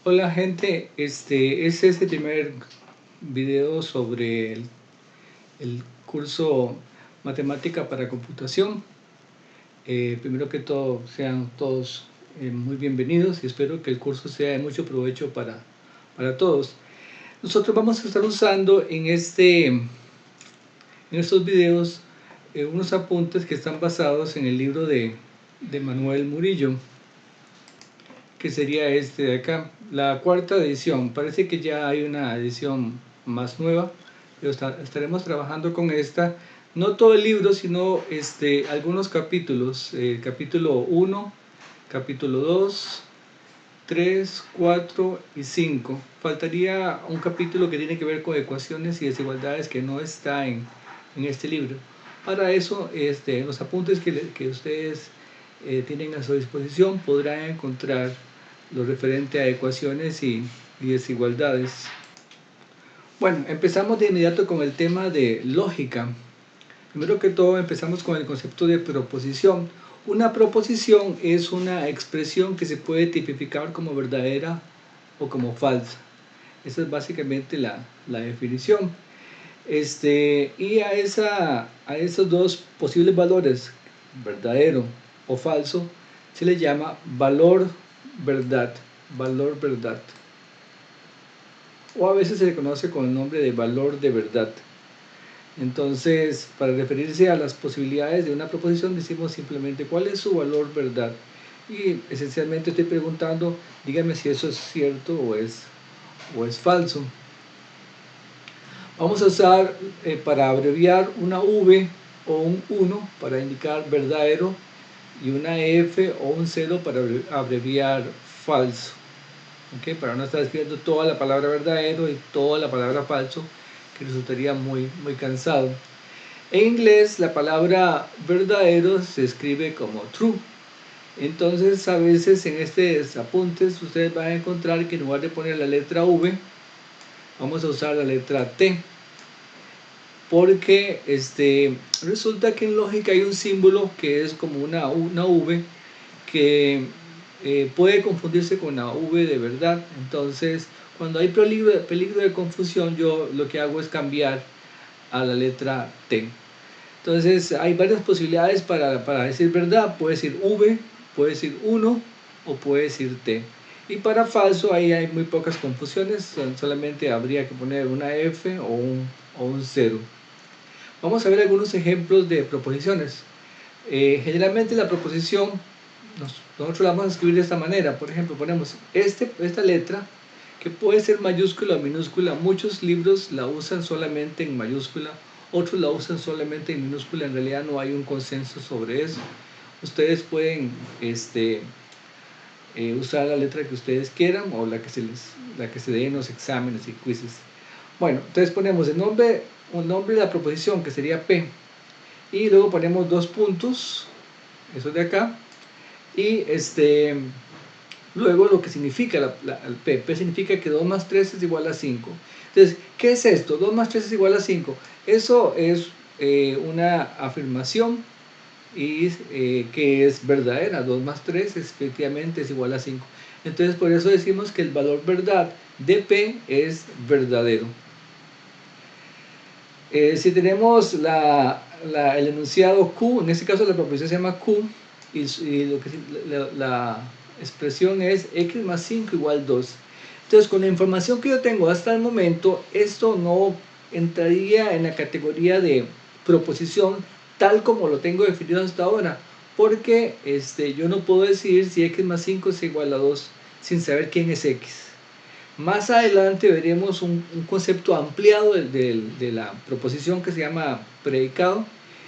Hola gente, este es el primer video sobre el curso Matemática para Computación. Primero que todo, sean todos muy bienvenidos y espero que el curso sea de mucho provecho para todos. Nosotros vamos a estar usando en estos videos unos apuntes que están basados en el libro de Manuel Murillo, que sería este de acá, la cuarta edición. Parece que ya hay una edición más nueva, pero estaremos trabajando con esta, no todo el libro, sino algunos capítulos, capítulo 1, capítulo 2, 3, 4 y 5. Faltaría un capítulo que tiene que ver con ecuaciones y desigualdades que no está en este libro. Para eso, los apuntes que ustedes tienen a su disposición podrán encontrar lo referente a ecuaciones y desigualdades. Bueno, empezamos de inmediato con el tema de lógica. Primero que todo empezamos con el concepto de proposición. Una proposición es una expresión que se puede tipificar como verdadera o como falsa. Esa es básicamente la definición. Y a esos dos posibles valores, verdadero o falso, se le llama valor verdad, valor verdad. O a veces se le conoce con el nombre de valor de verdad. Entonces, para referirse a las posibilidades de una proposición, decimos simplemente cuál es su valor verdad. Y esencialmente estoy preguntando, dígame si eso es cierto o es falso. Vamos a usar para abreviar una V o un 1 para indicar verdadero y una F o un 0 para abreviar falso. ¿Okay? Para no estar escribiendo toda la palabra verdadero y toda la palabra falso, que resultaría muy cansado. En inglés la palabra verdadero se escribe como true. Entonces a veces en estos apuntes ustedes van a encontrar que en lugar de poner la letra V, vamos a usar la letra T. Porque resulta que en lógica hay un símbolo que es como una V que puede confundirse con la V de verdad. Entonces cuando hay peligro de confusión, yo lo que hago es cambiar a la letra T. Entonces hay varias posibilidades para decir verdad. Puede decir V, puede decir 1 o puede decir T. Y para falso ahí hay muy pocas confusiones, solamente habría que poner una F o un 0. Vamos a ver algunos ejemplos de proposiciones. Generalmente la proposición nosotros la vamos a escribir de esta manera. Por ejemplo, ponemos esta letra que puede ser mayúscula o minúscula. Muchos libros la usan solamente en mayúscula, otros la usan solamente en minúscula. En realidad no hay un consenso sobre eso. Ustedes pueden usar la letra que ustedes quieran o la que se dé en los exámenes y quizzes. Bueno, entonces ponemos un nombre de la proposición que sería P, y luego ponemos dos puntos, eso de acá, y luego lo que significa el P. P significa que 2 más 3 es igual a 5. Entonces, ¿qué es esto? 2 más 3 es igual a 5. Eso es una afirmación y que es verdadera. 2 más 3 efectivamente es igual a 5. Entonces, por eso decimos que el valor verdad de P es verdadero. Si tenemos el enunciado Q, en este caso la proposición se llama Q, y la expresión es x más 5 igual 2. Entonces, con la información que yo tengo hasta el momento, esto no entraría en la categoría de proposición tal como lo tengo definido hasta ahora, porque yo no puedo decir si x más 5 es igual a 2 sin saber quién es x. Más adelante veremos un concepto ampliado de la proposición que se llama predicado,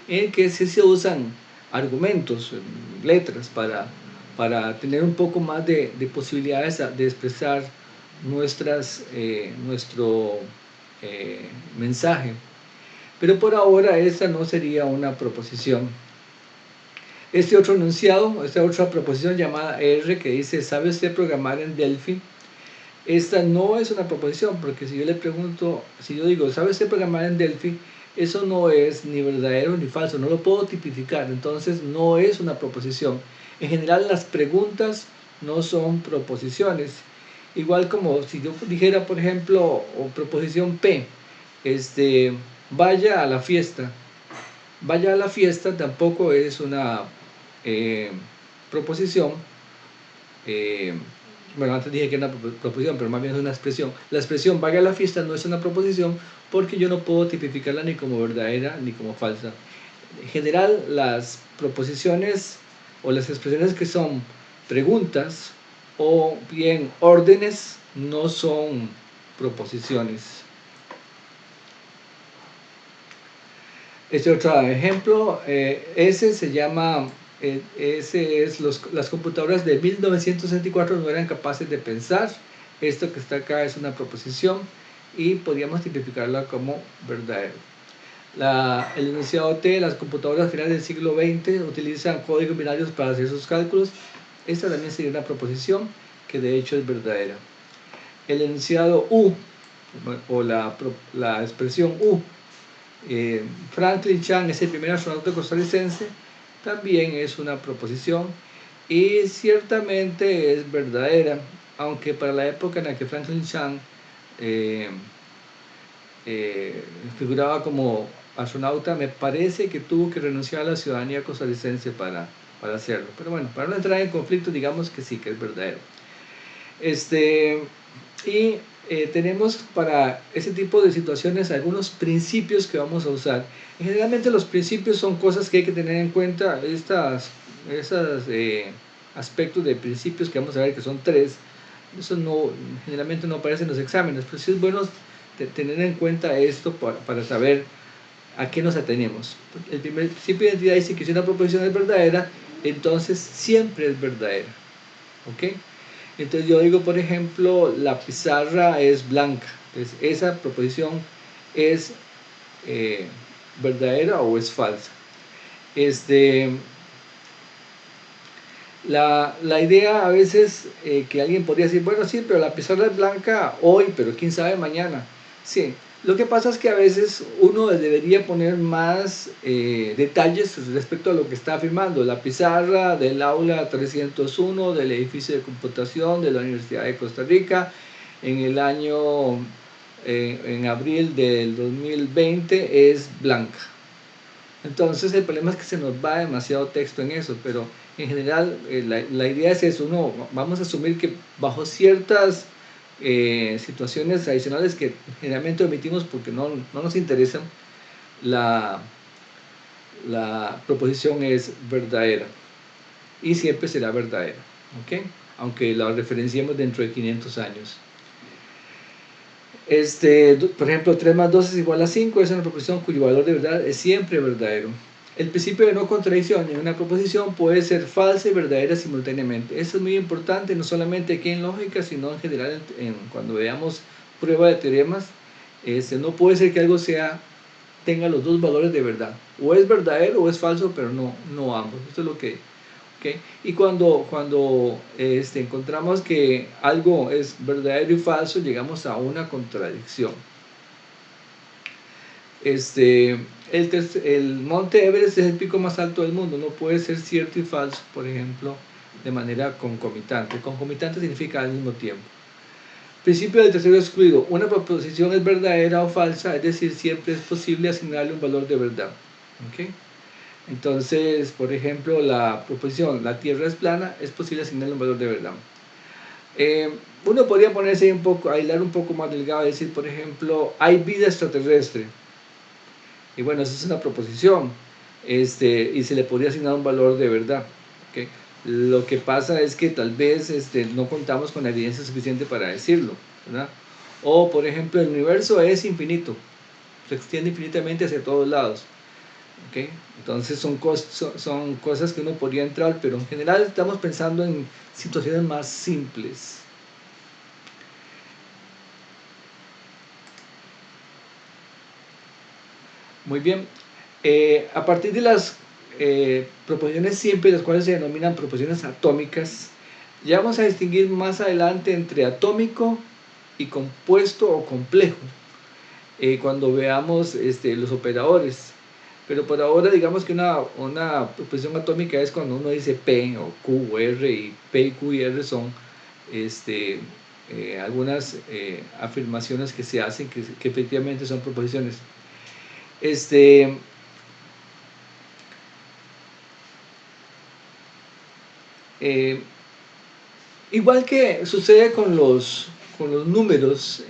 en el que sí se usan argumentos, letras, para tener un poco más de posibilidades de expresar nuestro mensaje. Pero por ahora esta no sería una proposición. Este otro enunciado, esta otra proposición llamada R, que dice, ¿sabe usted programar en Delphi? Esta no es una proposición, porque si yo le pregunto, si yo digo, ¿sabe usted programar en Delphi? Eso no es ni verdadero ni falso, no lo puedo tipificar, entonces no es una proposición. En general las preguntas no son proposiciones. Igual como si yo dijera, por ejemplo, o proposición P, vaya a la fiesta. Vaya a la fiesta tampoco es una eh, proposición. eh, bueno, antes dije que era una proposición, pero más bien es una expresión. La expresión vaya a la fiesta no es una proposición porque yo no puedo tipificarla ni como verdadera ni como falsa. En general, las proposiciones o las expresiones que son preguntas o bien órdenes no son proposiciones. Este otro ejemplo, ese se llama, ese es las computadoras de 1964 no eran capaces de pensar. Esto que está acá es una proposición y podríamos tipificarla como verdadero. El enunciado T, las computadoras finales del siglo XX utilizan códigos binarios para hacer sus cálculos. Esta también sería una proposición que de hecho es verdadera. El enunciado U, o la expresión U, Franklin Chan es el primer astronauta costarricense, también es una proposición y ciertamente es verdadera, aunque para la época en la que Franklin Chan eh, figuraba como astronauta, me parece que tuvo que renunciar a la ciudadanía costarricense para hacerlo. Pero bueno, para no entrar en conflicto, digamos que sí, que es verdadero. Y tenemos para ese tipo de situaciones algunos principios que vamos a usar. Y generalmente los principios son cosas que hay que tener en cuenta, esos aspectos de principios que vamos a ver que son tres. Eso no, generalmente no aparece en los exámenes, pero sí es bueno tener en cuenta esto para saber a qué nos atenemos. El primer principio de identidad dice que si una proposición es verdadera, entonces siempre es verdadera. ¿Ok? Entonces yo digo, por ejemplo, la pizarra es blanca. Entonces esa proposición es verdadera o es falsa. La idea a veces que alguien podría decir, bueno, sí, pero la pizarra es blanca hoy, pero quién sabe mañana. Sí, lo que pasa es que a veces uno debería poner más detalles respecto a lo que está afirmando. La pizarra del aula 301 del edificio de computación de la Universidad de Costa Rica en el año, en abril del 2020 es blanca. Entonces el problema es que se nos va demasiado texto en eso, pero en general la idea es eso, vamos a asumir que bajo ciertas situaciones adicionales que generalmente omitimos porque no nos interesan, la, la proposición es verdadera y siempre será verdadera, ¿ok? Aunque la referenciemos dentro de 500 años. Por ejemplo, 3 más 2 es igual a 5, es una proposición cuyo valor de verdad es siempre verdadero. El principio de no contradicción en una proposición puede ser falsa y verdadera simultáneamente. Eso es muy importante, no solamente aquí en lógica, sino en general cuando veamos prueba de teoremas. No puede ser que algo tenga los dos valores de verdad. O es verdadero o es falso, pero no ambos. Esto es lo que... ¿Okay? Y cuando encontramos que algo es verdadero y falso, llegamos a una contradicción. El monte Everest es el pico más alto del mundo, no puede ser cierto y falso, por ejemplo, de manera concomitante. Concomitante significa al mismo tiempo. Principio del tercero excluido. Una proposición es verdadera o falsa, es decir, siempre es posible asignarle un valor de verdad. ¿Okay? Entonces, por ejemplo, la proposición la Tierra es plana, es posible asignarle un valor de verdad. Uno podría ponerse a hilar un poco más delgado y decir, por ejemplo, hay vida extraterrestre. Y bueno, eso es una proposición, y se le podría asignar un valor de verdad. ¿Okay? Lo que pasa es que tal vez no contamos con la evidencia suficiente para decirlo, ¿verdad? O, por ejemplo, el universo es infinito, se extiende infinitamente hacia todos lados. ¿Okay? Entonces son cosas que uno podría entrar, pero en general estamos pensando en situaciones más simples. Muy bien. A partir de las proposiciones simples, las cuales se denominan proposiciones atómicas, ya vamos a distinguir más adelante entre atómico y compuesto o complejo, cuando veamos los operadores. Pero por ahora digamos que una proposición atómica es cuando uno dice P o Q o R, y P, Q y R son algunas afirmaciones que se hacen que efectivamente son proposiciones. Igual que sucede con los números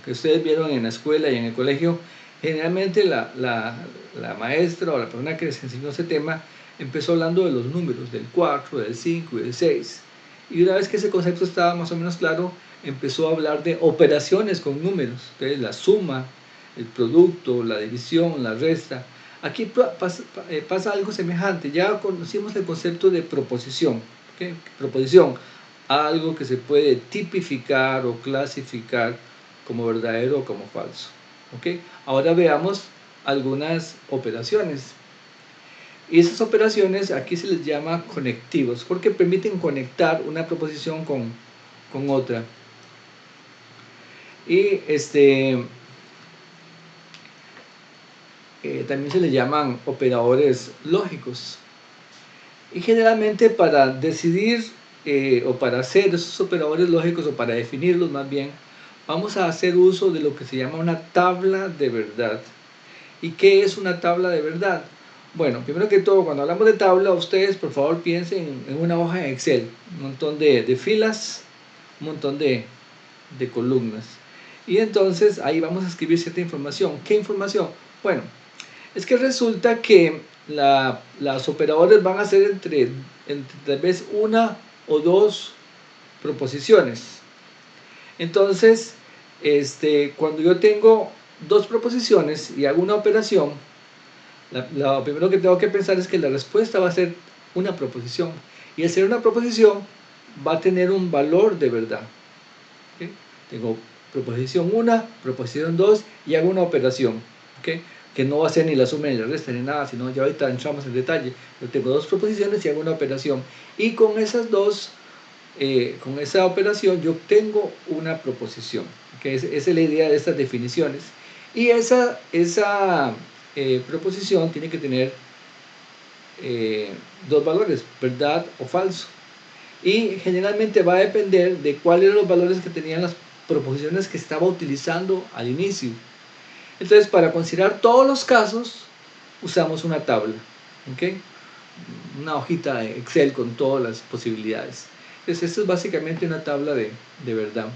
que ustedes vieron en la escuela y en el colegio, generalmente la maestra o la persona que les enseñó ese tema empezó hablando de los números, del 4, del 5 y del 6. Y una vez que ese concepto estaba más o menos claro, empezó a hablar de operaciones con números, entonces la suma, el producto, la división, la resta. Aquí pasa algo semejante, ya conocimos el concepto de proposición. ¿Okay? Proposición, algo que se puede tipificar o clasificar como verdadero o como falso. ¿Okay? Ahora veamos algunas operaciones. Y esas operaciones aquí se les llama conectivos, porque permiten conectar una proposición con otra. Y también se les llaman operadores lógicos. Y generalmente para decidir o para hacer esos operadores lógicos o para definirlos más bien, vamos a hacer uso de lo que se llama una tabla de verdad. ¿Y qué es una tabla de verdad? Bueno, primero que todo, cuando hablamos de tabla, ustedes por favor piensen en una hoja de Excel, un montón de filas, un montón de columnas. Y entonces ahí vamos a escribir cierta información. ¿Qué información? Bueno, es que resulta que las operadores van a ser entre tal vez una o dos proposiciones. Entonces, cuando yo tengo dos proposiciones y hago una operación, lo primero que tengo que pensar es que la respuesta va a ser una proposición. Y al ser una proposición, va a tener un valor de verdad. ¿Okay? Tengo proposición 1, proposición 2 y hago una operación. ¿Okay? Que no va a ser ni la suma ni la resta ni nada, sino ya ahorita entramos en detalle. Yo tengo dos proposiciones y hago una operación. Y con esas dos, con esa operación, yo obtengo una proposición. ¿Okay? Esa es la idea de estas definiciones. Y esa proposición tiene que tener dos valores, verdad o falso. Y generalmente va a depender de cuáles eran los valores que tenían las proposiciones que estaba utilizando al inicio. Entonces, para considerar todos los casos, usamos una tabla, ¿okay? Una hojita de Excel con todas las posibilidades. Entonces, esto es básicamente una tabla de verdad.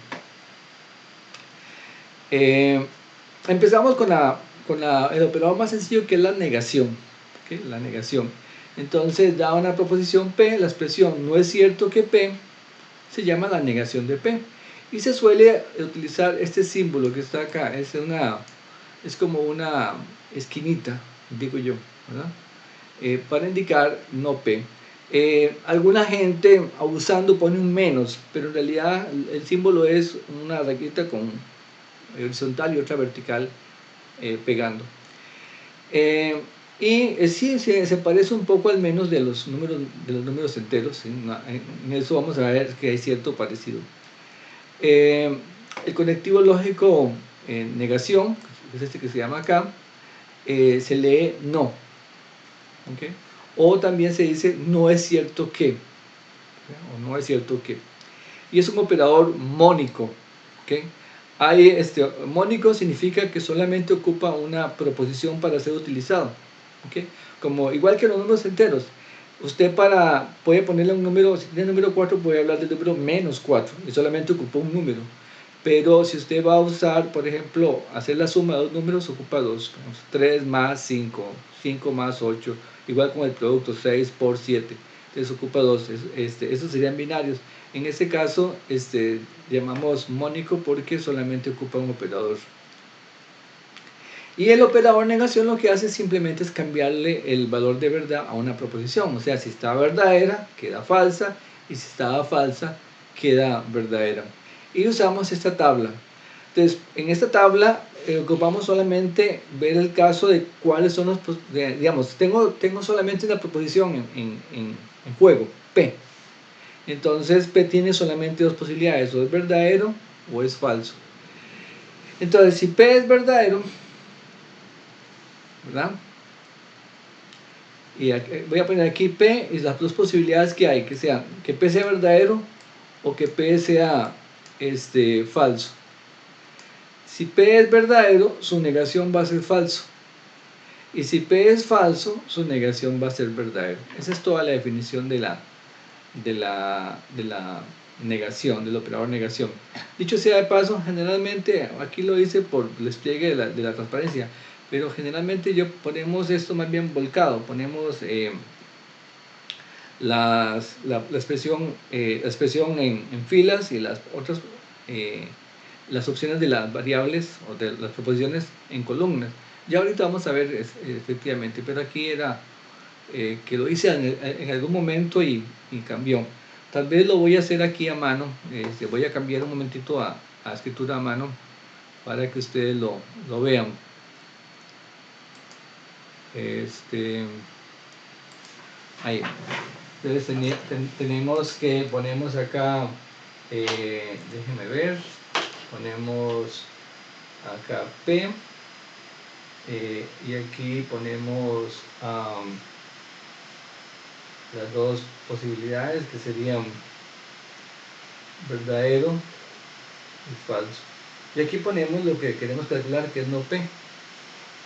Empezamos con el operador más sencillo, que es la negación. ¿Okay? La negación. Entonces, da una proposición P, la expresión no es cierto que P, se llama la negación de P. Y se suele utilizar este símbolo que está acá, es como una esquinita, digo yo, ¿verdad? Para indicar no P. Alguna gente abusando pone un menos, pero en realidad el símbolo es una rayita con horizontal y otra vertical pegando. Sí, se parece un poco al menos de los números enteros. ¿Sí? En eso vamos a ver que hay cierto parecido. El conectivo lógico negación, es este que se llama acá, se lee no. ¿Okay? O también se dice no es cierto que. O no es cierto que. Y es un operador mónico. ¿Okay? Mónico significa que solamente ocupa una proposición para ser utilizado. ¿Okay? Como igual que los números enteros. Usted puede ponerle un número, si tiene el número 4, puede hablar del número menos 4 y solamente ocupa un número. Pero si usted va a usar, por ejemplo, hacer la suma de dos números, ocupa dos. 3 más 5, 5 más 8, igual con el producto 6 por 7. Entonces ocupa dos. Esos serían binarios. En este caso, llamamos mónico porque solamente ocupa un operador. Y el operador negación lo que hace simplemente es cambiarle el valor de verdad a una proposición. O sea, si estaba verdadera, queda falsa. Y si estaba falsa, queda verdadera. Y usamos esta tabla. Entonces, en esta tabla ocupamos solamente ver el caso de cuáles son los... digamos, tengo solamente una proposición en juego, P. Entonces, P tiene solamente dos posibilidades, o es verdadero o es falso. Entonces, si P es verdadero, ¿verdad? Y voy a poner aquí P y las dos posibilidades que hay, que sean que P sea verdadero o que P sea falso. Si P es verdadero, su negación va a ser falso. Y si P es falso, su negación va a ser verdadero. Esa es toda la definición de la negación, del operador negación. Dicho sea de paso, generalmente, aquí lo hice por el despliegue de la transparencia, pero generalmente ponemos esto más bien volcado, ponemos la expresión en filas y las otras las opciones de las variables o de las proposiciones en columnas. Ya ahorita vamos a ver efectivamente, pero aquí era que lo hice en algún momento y cambió. Tal vez lo voy a hacer aquí a mano, voy a cambiar un momentito a escritura a mano para que ustedes lo vean. Ahí. Entonces tenemos que ponemos acá, déjenme ver, ponemos acá P, y aquí ponemos las dos posibilidades que serían verdadero y falso. Y aquí ponemos lo que queremos calcular, que es no P.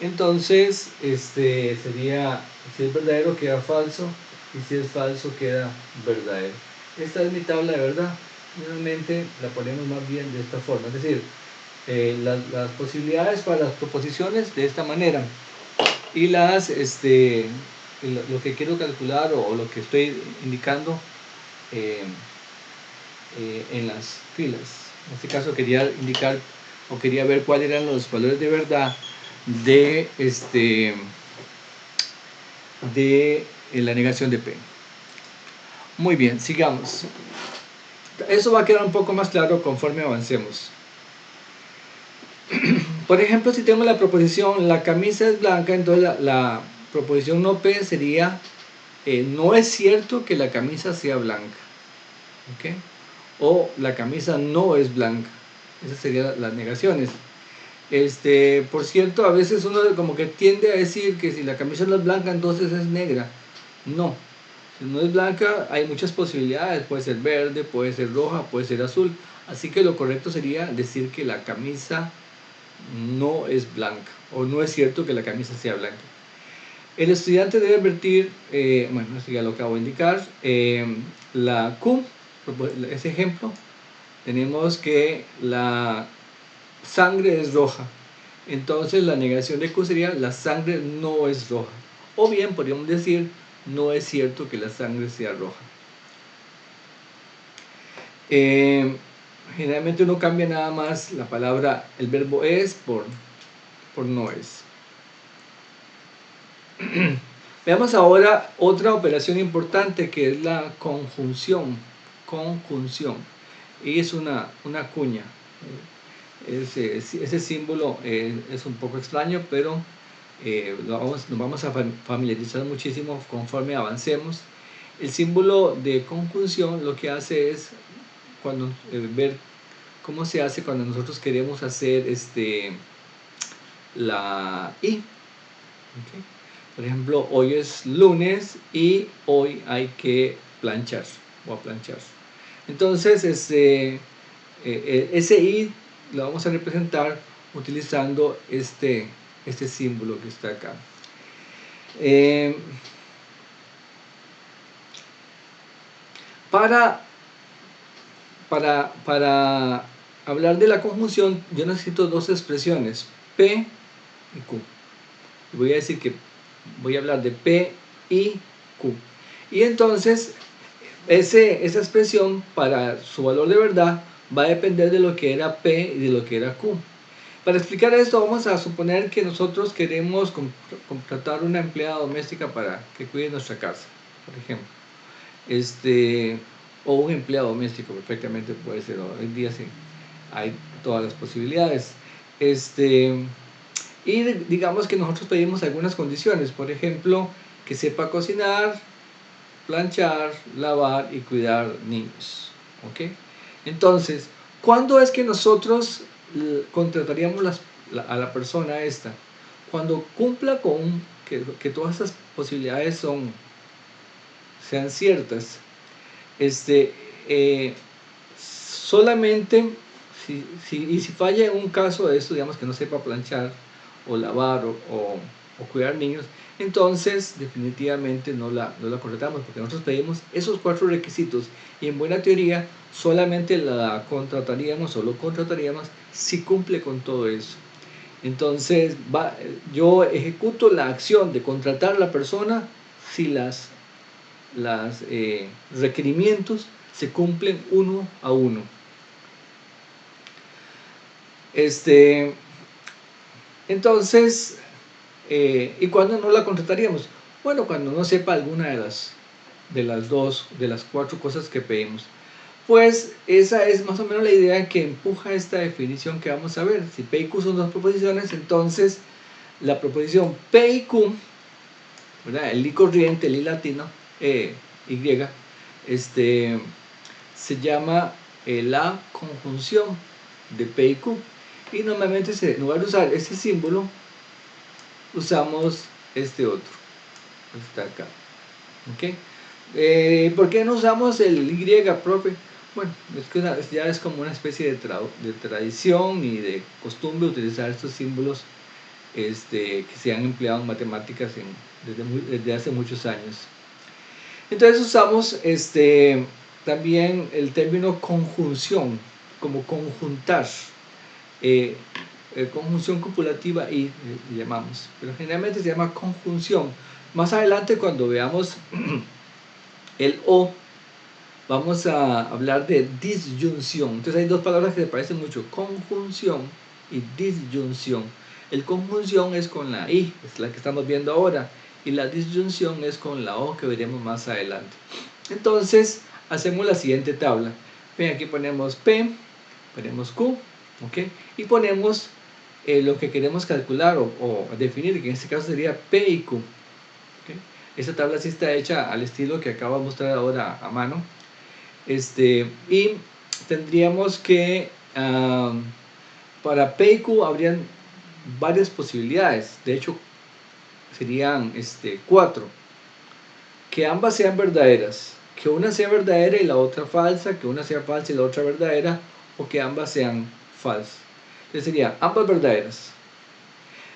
Entonces, sería, si es verdadero queda falso, y si es falso queda verdadero. Esta es mi tabla de verdad. Normalmente la ponemos más bien de esta forma, es decir, las posibilidades para las proposiciones de esta manera, y lo que quiero calcular o lo que estoy indicando en las filas. En este caso quería indicar o quería ver cuáles eran los valores de verdad de la negación de P. Muy bien, sigamos. Eso va a quedar un poco más claro conforme avancemos. Por ejemplo, si tengo la proposición la camisa es blanca, entonces la proposición no P sería no es cierto que la camisa sea blanca, ¿okay? O la camisa no es blanca. Esas serían las negaciones. Por cierto, a veces uno como que tiende a decir que si la camisa no es blanca, entonces es negra. No, si no es blanca, hay muchas posibilidades. Puede ser verde, puede ser roja, puede ser azul. Así que lo correcto sería decir que la camisa no es blanca, o no es cierto que la camisa sea blanca. El estudiante debe advertir, bueno, esto ya lo acabo de indicar, la Q, ese ejemplo, tenemos que la sangre es roja. Entonces la negación de Q sería la sangre no es roja. O bien podríamos decir no es cierto que la sangre sea roja. Generalmente uno cambia nada más la palabra, el verbo es por no es. Veamos ahora otra operación importante que es la conjunción. Conjunción. Y es una cuña. Ese símbolo es un poco extraño, pero nos vamos a familiarizar muchísimo conforme avancemos. El símbolo de conjunción lo que hace es ver cómo se hace cuando nosotros queremos hacer la I. ¿Okay? Por ejemplo, hoy es lunes y hoy hay que planchar o planchar. Entonces, ese I lo vamos a representar utilizando este símbolo que está acá. Para hablar de la conjunción, yo necesito dos expresiones, P y Q. Voy a decir que voy a hablar de P y Q. Y entonces, esa expresión para su valor de verdad va a depender de lo que era P y de lo que era Q. Para explicar esto, vamos a suponer que nosotros queremos contratar una empleada doméstica para que cuide nuestra casa, por ejemplo. O un empleado doméstico, perfectamente puede ser. Hoy en día sí, hay todas las posibilidades. Y digamos que nosotros pedimos algunas condiciones, por ejemplo, que sepa cocinar, planchar, lavar y cuidar niños. ¿Okay? Entonces, ¿cuándo es que nosotros contrataríamos a la persona esta? Cuando cumpla con que todas esas posibilidades sean ciertas. solamente si falla en un caso de esto, digamos que no sepa planchar o lavar o cuidar niños, entonces definitivamente no la contratamos, porque nosotros pedimos esos 4 requisitos y en buena teoría solamente la contrataríamos o lo contrataríamos si cumple con todo eso. Entonces yo ejecuto la acción de contratar a la persona si las requerimientos se cumplen uno a uno. Entonces, ¿y cuándo no la contrataríamos? Bueno, cuando no sepa alguna de las 4 cosas que pedimos. Pues esa es más o menos la idea que empuja esta definición que vamos a ver. Si P y Q son 2 proposiciones, entonces la proposición P y Q, ¿verdad? El I corriente, el I latino, Y, se llama la conjunción de P y Q. Y normalmente en lugar de usar este símbolo, usamos este otro. Está acá. ¿Ok? ¿Por qué no usamos el Y, profe? Bueno, es que ya es como una especie de tradición y de costumbre utilizar estos símbolos que se han empleado en matemáticas desde hace muchos años. Entonces usamos también el término conjunción, como conjuntar, conjunción copulativa y llamamos, pero generalmente se llama conjunción. Más adelante cuando veamos el O, vamos a hablar de disyunción. Entonces hay 2 palabras que se parecen mucho, conjunción y disyunción. El conjunción es con la I, es la que estamos viendo ahora, y la disyunción es con la O que veremos más adelante. Entonces hacemos la siguiente tabla. Ven, aquí ponemos P, ponemos Q, ¿ok? Y ponemos lo que queremos calcular o definir, que en este caso sería P y Q. ¿Okay? Esta tabla sí está hecha al estilo que acabo de mostrar ahora a mano. Y tendríamos que para P y Q habrían varias posibilidades. De hecho, serían 4. Que ambas sean verdaderas, que una sea verdadera y la otra falsa, que una sea falsa y la otra verdadera, o que ambas sean falsas. Entonces sería ambas verdaderas.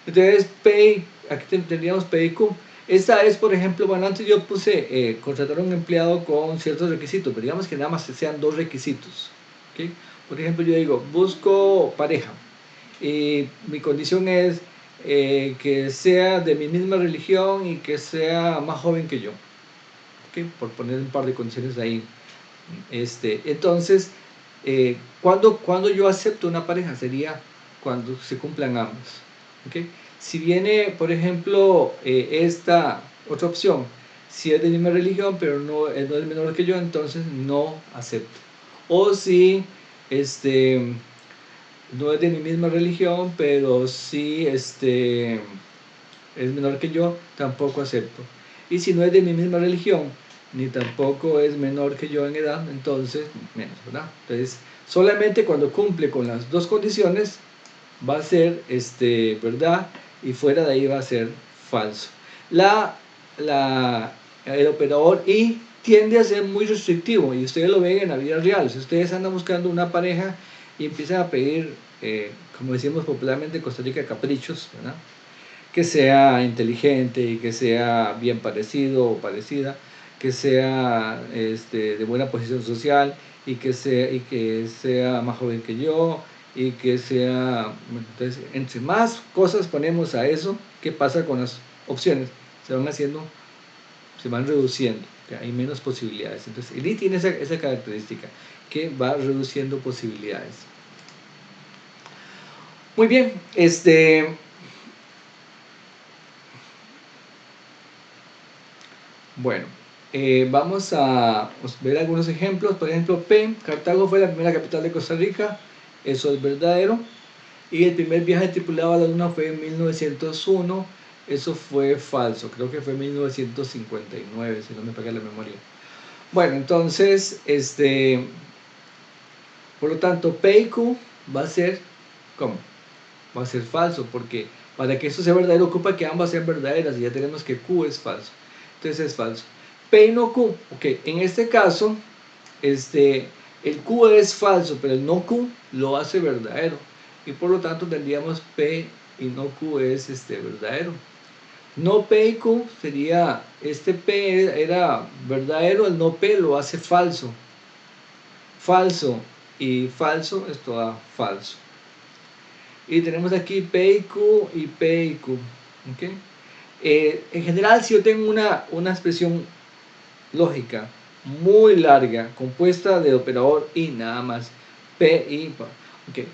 Entonces aquí tendríamos P y Q. Esta es, por ejemplo, bueno, antes yo puse contratar a un empleado con ciertos requisitos, pero digamos que nada más sean 2 requisitos. ¿Okay? Por ejemplo, yo digo, busco pareja y mi condición es que sea de mi misma religión y que sea más joven que yo. ¿Okay? Por poner un par de condiciones ahí. Entonces, cuando yo acepto una pareja sería cuando se cumplan ambos. ¿Okay? Si viene, por ejemplo, esta otra opción, si es de la misma religión pero no es menor que yo, entonces no acepto. O si no es de mi misma religión pero sí es menor que yo, tampoco acepto. Y si no es de mi misma religión ni tampoco es menor que yo en edad, entonces menos, ¿verdad? Entonces solamente cuando cumple con las 2 condiciones va a ser verdad, y fuera de ahí va a ser falso. El operador y tiende a ser muy restrictivo, y ustedes lo ven en la vida real. Si ustedes andan buscando una pareja y empiezan a pedir, como decimos popularmente en Costa Rica, caprichos, ¿verdad? Que sea inteligente y que sea bien parecido o parecida, que sea de buena posición social y que sea más joven que yo, y que sea, bueno, entonces entre más cosas ponemos a eso, ¿qué pasa con las opciones? Se van reduciendo, hay menos posibilidades. Entonces el I tiene esa característica, que va reduciendo posibilidades. Muy bien, bueno, vamos a ver algunos ejemplos. Por ejemplo, P, Cartago fue la primera capital de Costa Rica, eso es verdadero. Y el primer viaje tripulado a la luna fue en 1901, eso fue falso, creo que fue en 1959, si no me falla la memoria. Bueno, entonces, por lo tanto, P y Q va a ser, ¿cómo? Va a ser falso, porque para que esto sea verdadero ocupa que ambas sean verdaderas, y ya tenemos que Q es falso. Entonces es falso. P y no Q, ok, en este caso, el Q es falso, pero el no Q lo hace verdadero. Y por lo tanto tendríamos P y no Q es verdadero. No P y Q sería, este P era verdadero, el no P lo hace falso. Falso y falso, esto da falso. Y tenemos aquí P y Q y P y Q. ¿Okay? En general, si yo tengo una expresión lógica muy larga, compuesta de operador y nada más, P y okay,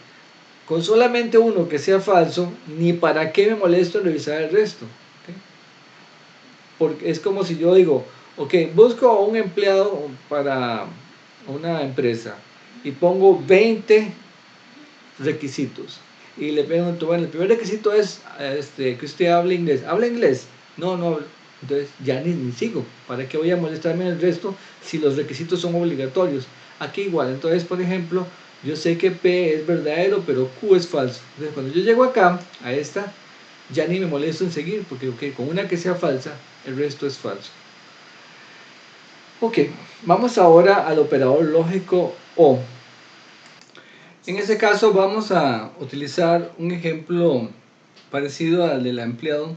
con solamente uno que sea falso, ni para qué me molesto en revisar el resto. ¿Okay? Porque es como si yo digo, ok, busco a un empleado para una empresa y pongo 20 requisitos y le pregunto, bueno, el primer requisito es que usted hable inglés. ¿Habla inglés? No, no hablo. Entonces ya ni sigo. ¿Para qué voy a molestarme en el resto si los requisitos son obligatorios? Aquí igual. Entonces, por ejemplo, yo sé que P es verdadero, pero Q es falso. Entonces, cuando yo llego acá, a esta, ya ni me molesto en seguir, porque okay, con una que sea falsa, el resto es falso. Ok, vamos ahora al operador lógico O. En este caso vamos a utilizar un ejemplo parecido al del empleado,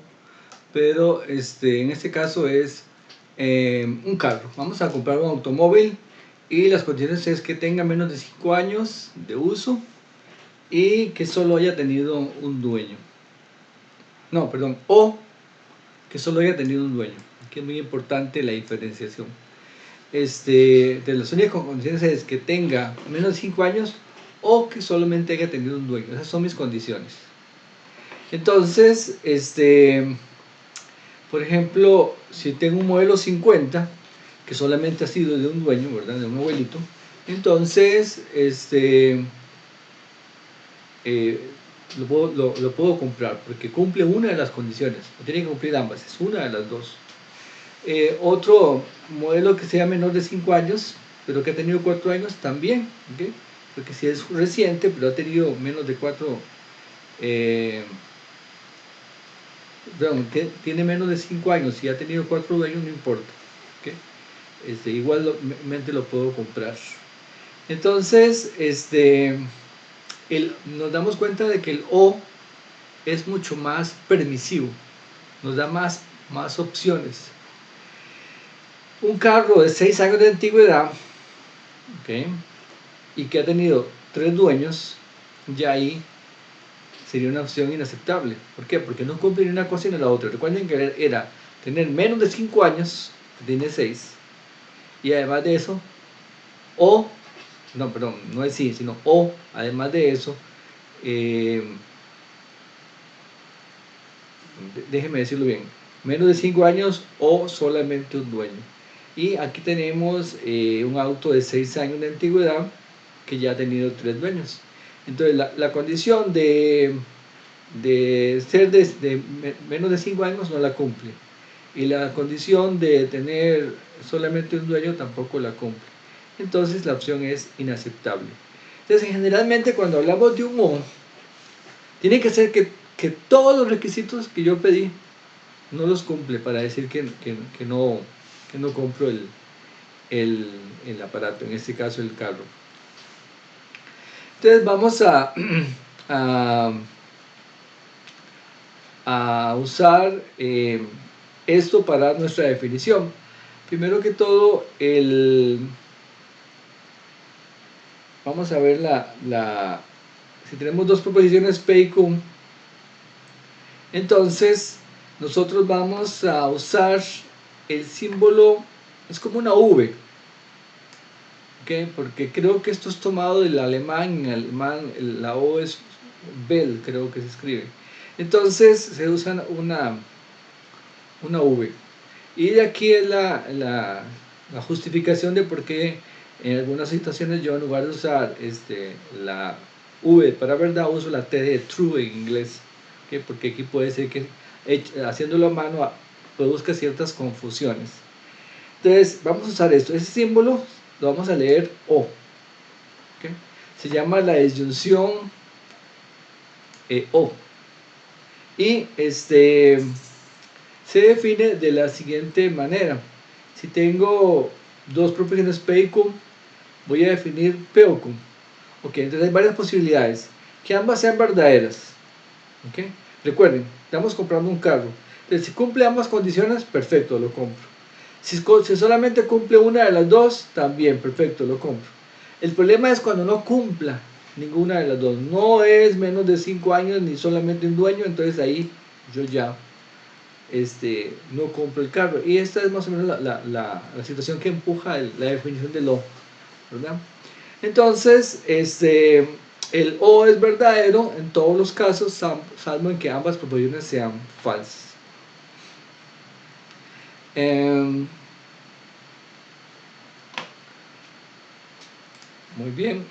pero en este caso es un carro. Vamos a comprar un automóvil y las condiciones es que tenga menos de 5 años de uso y que solo haya tenido un dueño. No, perdón, o que solo haya tenido un dueño. Aquí es muy importante la diferenciación. De las únicas condiciones es que tenga menos de 5 años o que solamente haya tenido un dueño. Esas son mis condiciones. Entonces, por ejemplo, si tengo un modelo 50 que solamente ha sido de un dueño, ¿verdad? De un abuelito, entonces lo puedo comprar porque cumple una de las condiciones. No tiene que cumplir ambas, es una de las dos. Otro modelo que sea menor de 5 años, pero que ha tenido 4 años también, ¿okay? Porque si es reciente, pero ha tenido menos de 4, tiene menos de 5 años y ha tenido 4 años, no importa, ¿okay? Igualmente lo puedo comprar. Entonces, nos damos cuenta de que el O es mucho más permisivo, nos da más opciones. Un carro de 6 años de antigüedad, ¿okay? Y que ha tenido 3 dueños, ya ahí sería una opción inaceptable. ¿Por qué? Porque no cumple ni una cosa ni la otra. Recuerden que era tener menos de 5 años, tiene 6, y además de eso, no es sí, sino además de eso, déjeme decirlo bien, menos de 5 años o solamente un dueño. Y aquí tenemos un auto de 6 años de antigüedad que ya ha tenido 3 dueños. Entonces la condición de ser de menos de 5 años no la cumple. Y la condición de tener solamente un dueño tampoco la cumple. Entonces la opción es inaceptable. Entonces generalmente cuando hablamos de un O, tiene que ser que todos los requisitos que yo pedí no los cumple para decir que no compro el aparato, en este caso el carro. Entonces vamos a usar esto para nuestra definición. Primero que todo, vamos a ver si tenemos dos proposiciones P y Q, entonces nosotros vamos a usar el símbolo, es como una V, ¿okay? Porque creo que esto es tomado del alemán. En alemán la O es Bell, creo que se escribe. Entonces se usa una V. Y de aquí es la justificación de por qué en algunas situaciones yo, en lugar de usar la V para verdad, uso la T de true en inglés, ¿okay? Porque aquí puede ser que haciéndolo a mano produzca ciertas confusiones. Entonces vamos a usar esto, ese símbolo lo vamos a leer O, ¿okay? Se llama la disyunción O, y se define de la siguiente manera: si tengo dos proposiciones P y Q, voy a definir P o Q. Ok, entonces hay varias posibilidades. Que ambas sean verdaderas. Ok, recuerden, estamos comprando un carro. Entonces, si cumple ambas condiciones, perfecto, lo compro. Si solamente cumple una de las dos, también, perfecto, lo compro. El problema es cuando no cumpla ninguna de las dos. No es menos de 5 años ni solamente un dueño, entonces ahí yo ya no compro el carro. Y esta es más o menos la situación que empuja la definición del O, ¿verdad? Entonces, el O es verdadero en todos los casos, salvo en que ambas proposiciones sean falsas. Muy bien.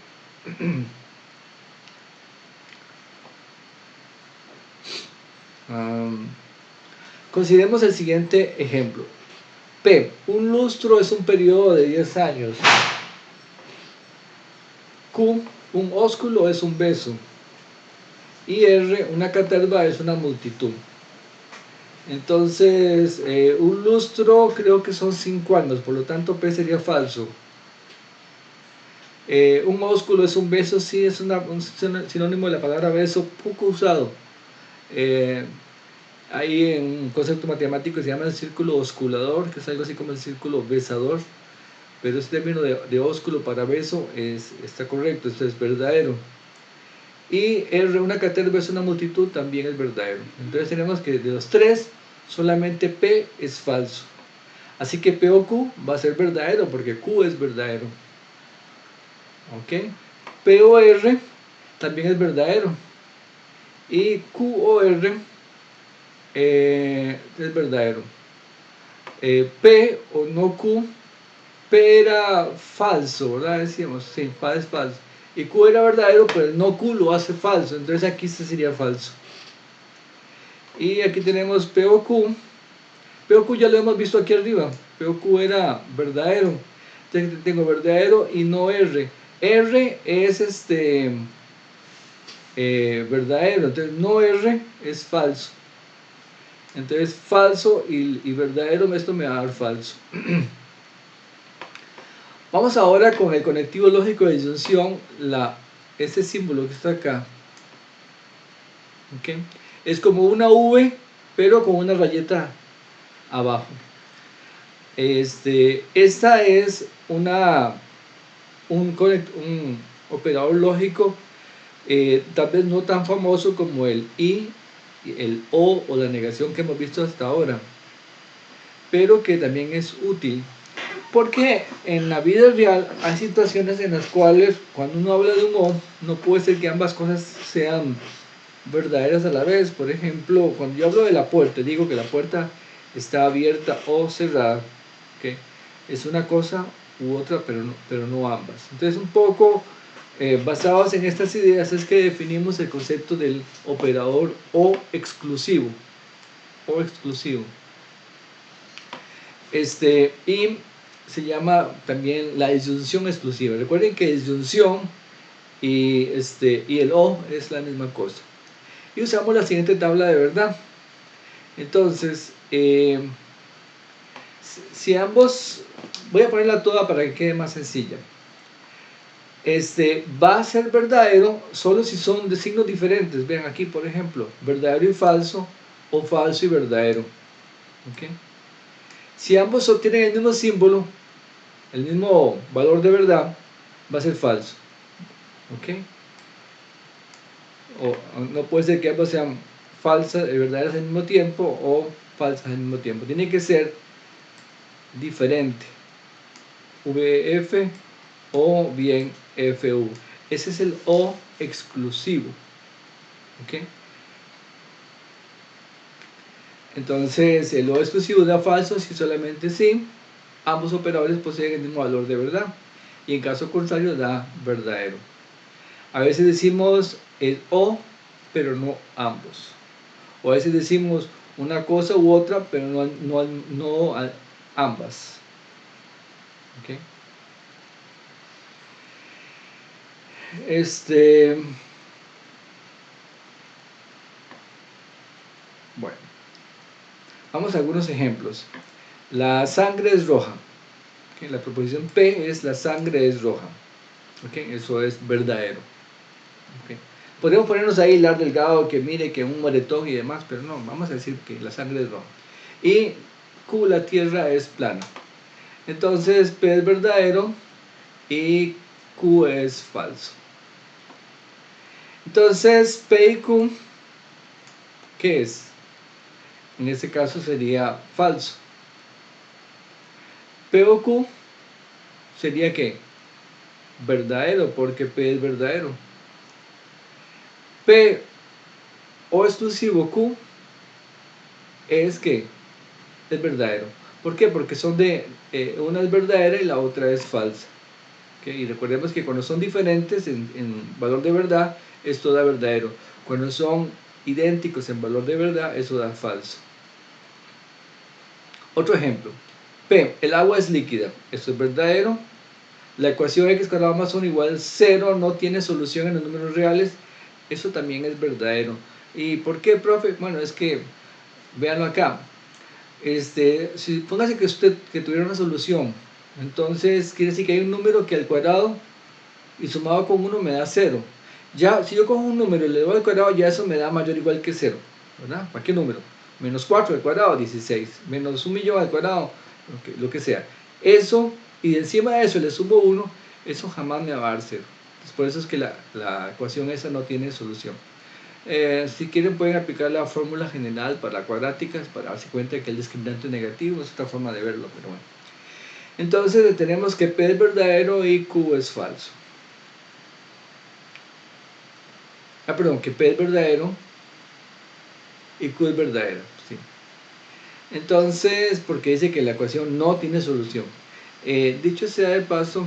Consideremos el siguiente ejemplo. P. Un lustro es un periodo de 10 años. Q. Un ósculo es un beso. Y R. Una caterva es una multitud. Entonces, un lustro creo que son 5 años, por lo tanto P sería falso. Un ósculo es un beso, sí, es un sinónimo de la palabra beso, poco usado. Hay un concepto matemático que se llama el círculo osculador, que es algo así como el círculo besador, pero ese término de ósculo para beso está correcto, esto es verdadero. Y R, una caterva es una multitud, también es verdadero. Entonces tenemos que de los tres, solamente P es falso. Así que P o Q va a ser verdadero, porque Q es verdadero. ¿Ok? P o R también es verdadero. Y Q o R es verdadero. P o no Q, P era falso, ¿verdad? Decíamos, sí, P es falso. Y Q era verdadero, pero el no Q lo hace falso. Entonces aquí este sería falso. Y aquí tenemos P o Q. P o Q ya lo hemos visto aquí arriba. P o Q era verdadero. Entonces tengo verdadero y no R. R es verdadero. Entonces no R es falso. Entonces falso y verdadero, esto me va a dar falso. Vamos ahora con el conectivo lógico de disyunción, este símbolo que está acá. ¿Okay? Es como una V, pero con una rayeta abajo. Esta es un operador lógico, tal vez no tan famoso como el I, el O o la negación que hemos visto hasta ahora, pero que también es útil. Porque en la vida real hay situaciones en las cuales cuando uno habla de un O, no puede ser que ambas cosas sean verdaderas a la vez. Por ejemplo, cuando yo hablo de la puerta, digo que la puerta está abierta o cerrada. ¿Okay? Es una cosa u otra, pero no ambas. Entonces, un poco basados en estas ideas es que definimos el concepto del operador O exclusivo. O exclusivo. Y se llama también la disyunción exclusiva. Recuerden que disyunción y el O es la misma cosa. Y usamos la siguiente tabla de verdad. Entonces, si ambos, voy a ponerla toda para que quede más sencilla. Va a ser verdadero solo si son de signos diferentes. Vean aquí, por ejemplo, verdadero y falso o falso y verdadero. ¿Okay? Si ambos obtienen el mismo símbolo, el mismo valor de verdad, va a ser falso. ¿Ok? O no puede ser que ambas sean falsas y verdaderas al mismo tiempo o falsas al mismo tiempo. Tiene que ser diferente. VF o bien FU. Ese es el O exclusivo. ¿Ok? Entonces el O exclusivo da falso si solamente sí ambos operadores poseen el mismo valor de verdad, y en caso contrario da verdadero. A veces decimos el O, pero no ambos. O a veces decimos una cosa u otra, pero no ambas. ¿Okay? Bueno, vamos a algunos ejemplos. La sangre es roja. ¿Okay? La proposición P es la sangre es roja. ¿Okay? Eso es verdadero. ¿Okay? Podemos ponernos ahí hilar delgado que mire que un moretón y demás, pero no, vamos a decir que la sangre es roja. Y Q, la Tierra es plana. Entonces P es verdadero y Q es falso. Entonces P y Q, ¿qué es? En este caso sería falso. P o Q sería ¿qué? Verdadero, porque P es verdadero. P o exclusivo Q es que es verdadero. ¿Por qué? Porque son una es verdadera y la otra es falsa. ¿Okay? Y recordemos que cuando son diferentes en valor de verdad, esto da verdadero. Cuando son idénticos en valor de verdad, eso da falso. Otro ejemplo. P, el agua es líquida. Esto es verdadero. La ecuación x cuadrado más 1 igual a 0 no tiene solución en los números reales. Eso también es verdadero. ¿Y por qué, profe? Bueno, es que, véanlo acá. Si póngase que usted tuviera una solución, entonces quiere decir que hay un número que al cuadrado y sumado con 1 me da 0. Ya, si yo cojo un número y le doy al cuadrado, ya eso me da mayor o igual que 0, ¿verdad? ¿Para qué número? Menos 4 al cuadrado, 16. Menos 1.000.000 al cuadrado, lo que sea. Eso, y encima de eso le sumo 1, eso jamás me va a dar 0. Entonces, por eso es que la ecuación esa no tiene solución. Si quieren pueden aplicar la fórmula general para la cuadrática para darse cuenta de que el discriminante es negativo, es otra forma de verlo, pero bueno. Entonces tenemos que P es verdadero y Q es falso. Perdón, que P es verdadero y Q es verdadero, sí. Entonces, porque dice que la ecuación no tiene solución. Dicho sea de paso,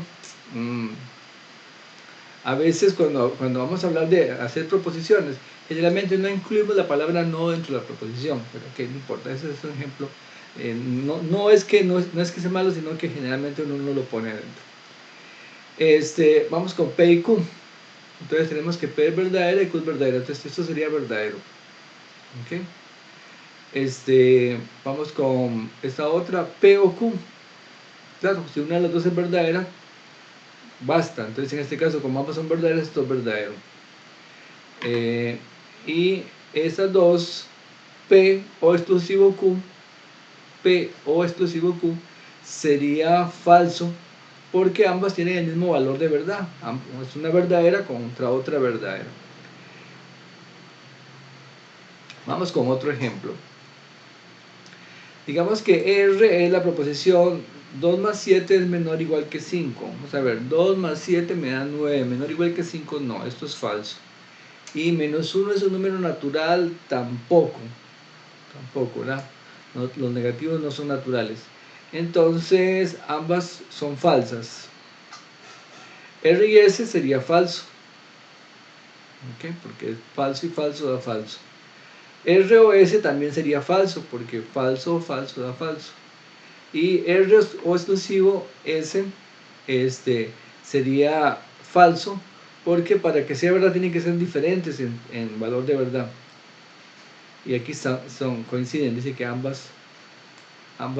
a veces cuando vamos a hablar de hacer proposiciones, generalmente no incluimos la palabra no dentro de la proposición, pero que no importa, ese es un ejemplo. No es que sea malo, sino que generalmente uno no lo pone adentro. Vamos con P y Q. Entonces tenemos que P es verdadera y Q es verdadera. Entonces esto sería verdadero. ¿Okay? Vamos con esta otra, P o Q. Claro, si una de las dos es verdadera, basta. Entonces en este caso, como ambas son verdaderas, esto es verdadero. Y estas dos, P o exclusivo Q, P o exclusivo Q, sería falso porque ambas tienen el mismo valor de verdad. Es una verdadera contra otra verdadera. Vamos con otro ejemplo. Digamos que R es la proposición 2 más 7 es menor o igual que 5. Vamos a ver, 2 más 7 me da 9, menor o igual que 5 no, esto es falso. Y menos 1 es un número natural, tampoco, ¿verdad? No, los negativos no son naturales. Entonces, ambas son falsas. R y S sería falso. ¿Okay? Porque falso y falso da falso. R o S también sería falso, porque falso o falso da falso. Y R o exclusivo S sería falso, porque para que sea verdad tienen que ser diferentes en valor de verdad. Y aquí coinciden, dice que ambas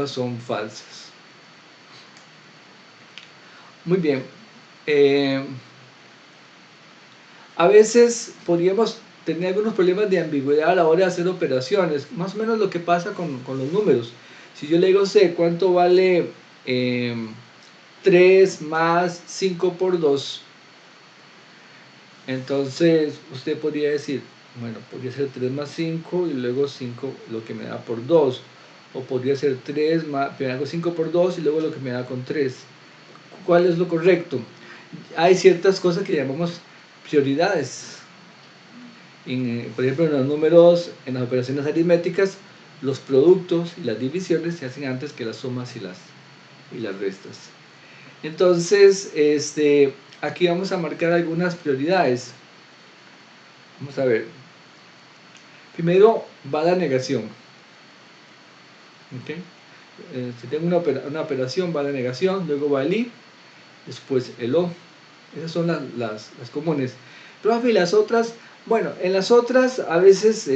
son falsas. Muy bien. A veces podríamos tener algunos problemas de ambigüedad a la hora de hacer operaciones, más o menos lo que pasa con los números. Si yo le digo, ¿cuánto vale 3 más 5 por 2? Entonces usted podría decir, bueno, podría ser 3 más 5 y luego 5 lo que me da por 2. O podría ser 3 más, pero hago 5 por 2 y luego lo que me da con 3. ¿Cuál es lo correcto? Hay ciertas cosas que llamamos prioridades. Por ejemplo, en los números, en las operaciones aritméticas, los productos y las divisiones se hacen antes que las sumas y las restas. Entonces, aquí vamos a marcar algunas prioridades. Vamos a ver. Primero va la negación. ¿Okay? Si tengo una operación, va la negación, luego va el i, después el o. Esas son las comunes. Profe, y las otras, bueno, en las otras a veces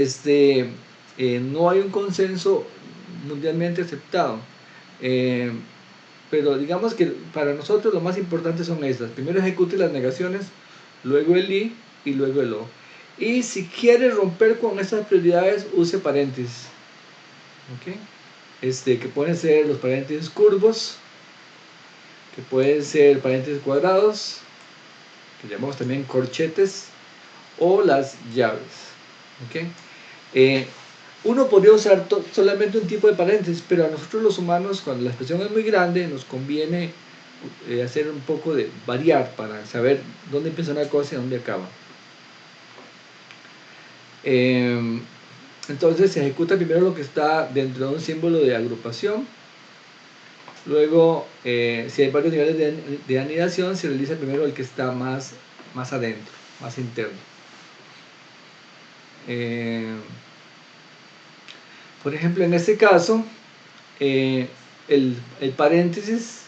no hay un consenso mundialmente aceptado. pero digamos que para nosotros lo más importante son estas. Primero ejecute las negaciones, luego el i y luego el o. Y si quiere romper con estas prioridades, use paréntesis. ¿Okay? Que pueden ser los paréntesis curvos, que pueden ser paréntesis cuadrados, que llamamos también corchetes, o las llaves. ¿Okay? Uno podría usar solamente un tipo de paréntesis, pero a nosotros los humanos, cuando la expresión es muy grande, nos conviene hacer un poco de variar para saber dónde empieza una cosa y dónde acaba. Entonces se ejecuta primero lo que está dentro de un símbolo de agrupación. Luego, si hay varios niveles de anidación, se realiza primero el que está más adentro, más interno. Por ejemplo, en este caso, el paréntesis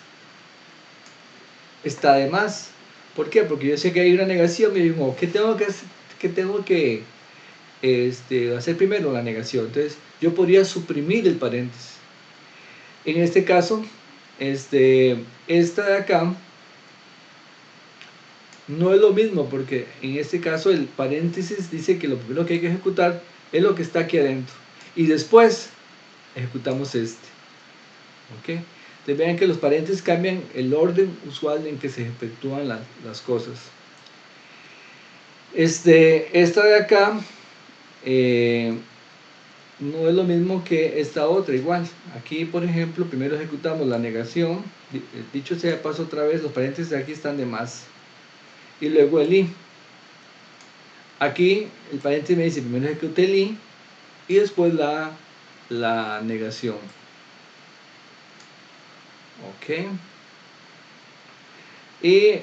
está de más. ¿Por qué? Porque yo sé que hay una negación y digo, ¿qué tengo que hacer primero? La negación. Entonces, yo podría suprimir el paréntesis. En este caso, esta de acá no es lo mismo, porque en este caso el paréntesis dice que lo primero que hay que ejecutar es lo que está aquí adentro. Y después ejecutamos este. ¿Ok? Entonces vean que los paréntesis cambian el orden usual en que se efectúan las cosas. Esta de acá no es lo mismo que esta otra, igual. Aquí, por ejemplo, primero ejecutamos la negación. Dicho sea de paso otra vez, los paréntesis aquí están de más. Y luego el i. Aquí el paréntesis me dice primero ejecute el i y después la negación. Ok. Y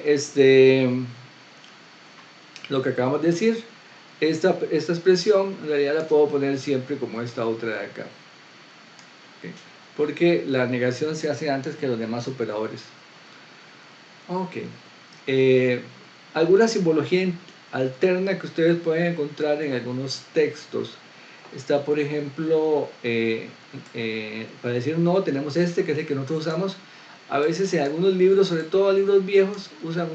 lo que acabamos de decir, esta expresión en realidad la puedo poner siempre como esta otra de acá. Okay. Porque la negación se hace antes que los demás operadores. Ok. Alguna simbología alterna que ustedes pueden encontrar en algunos textos. Está, por ejemplo, para decir no, tenemos que es el que nosotros usamos. A veces en algunos libros, sobre todo libros viejos, usan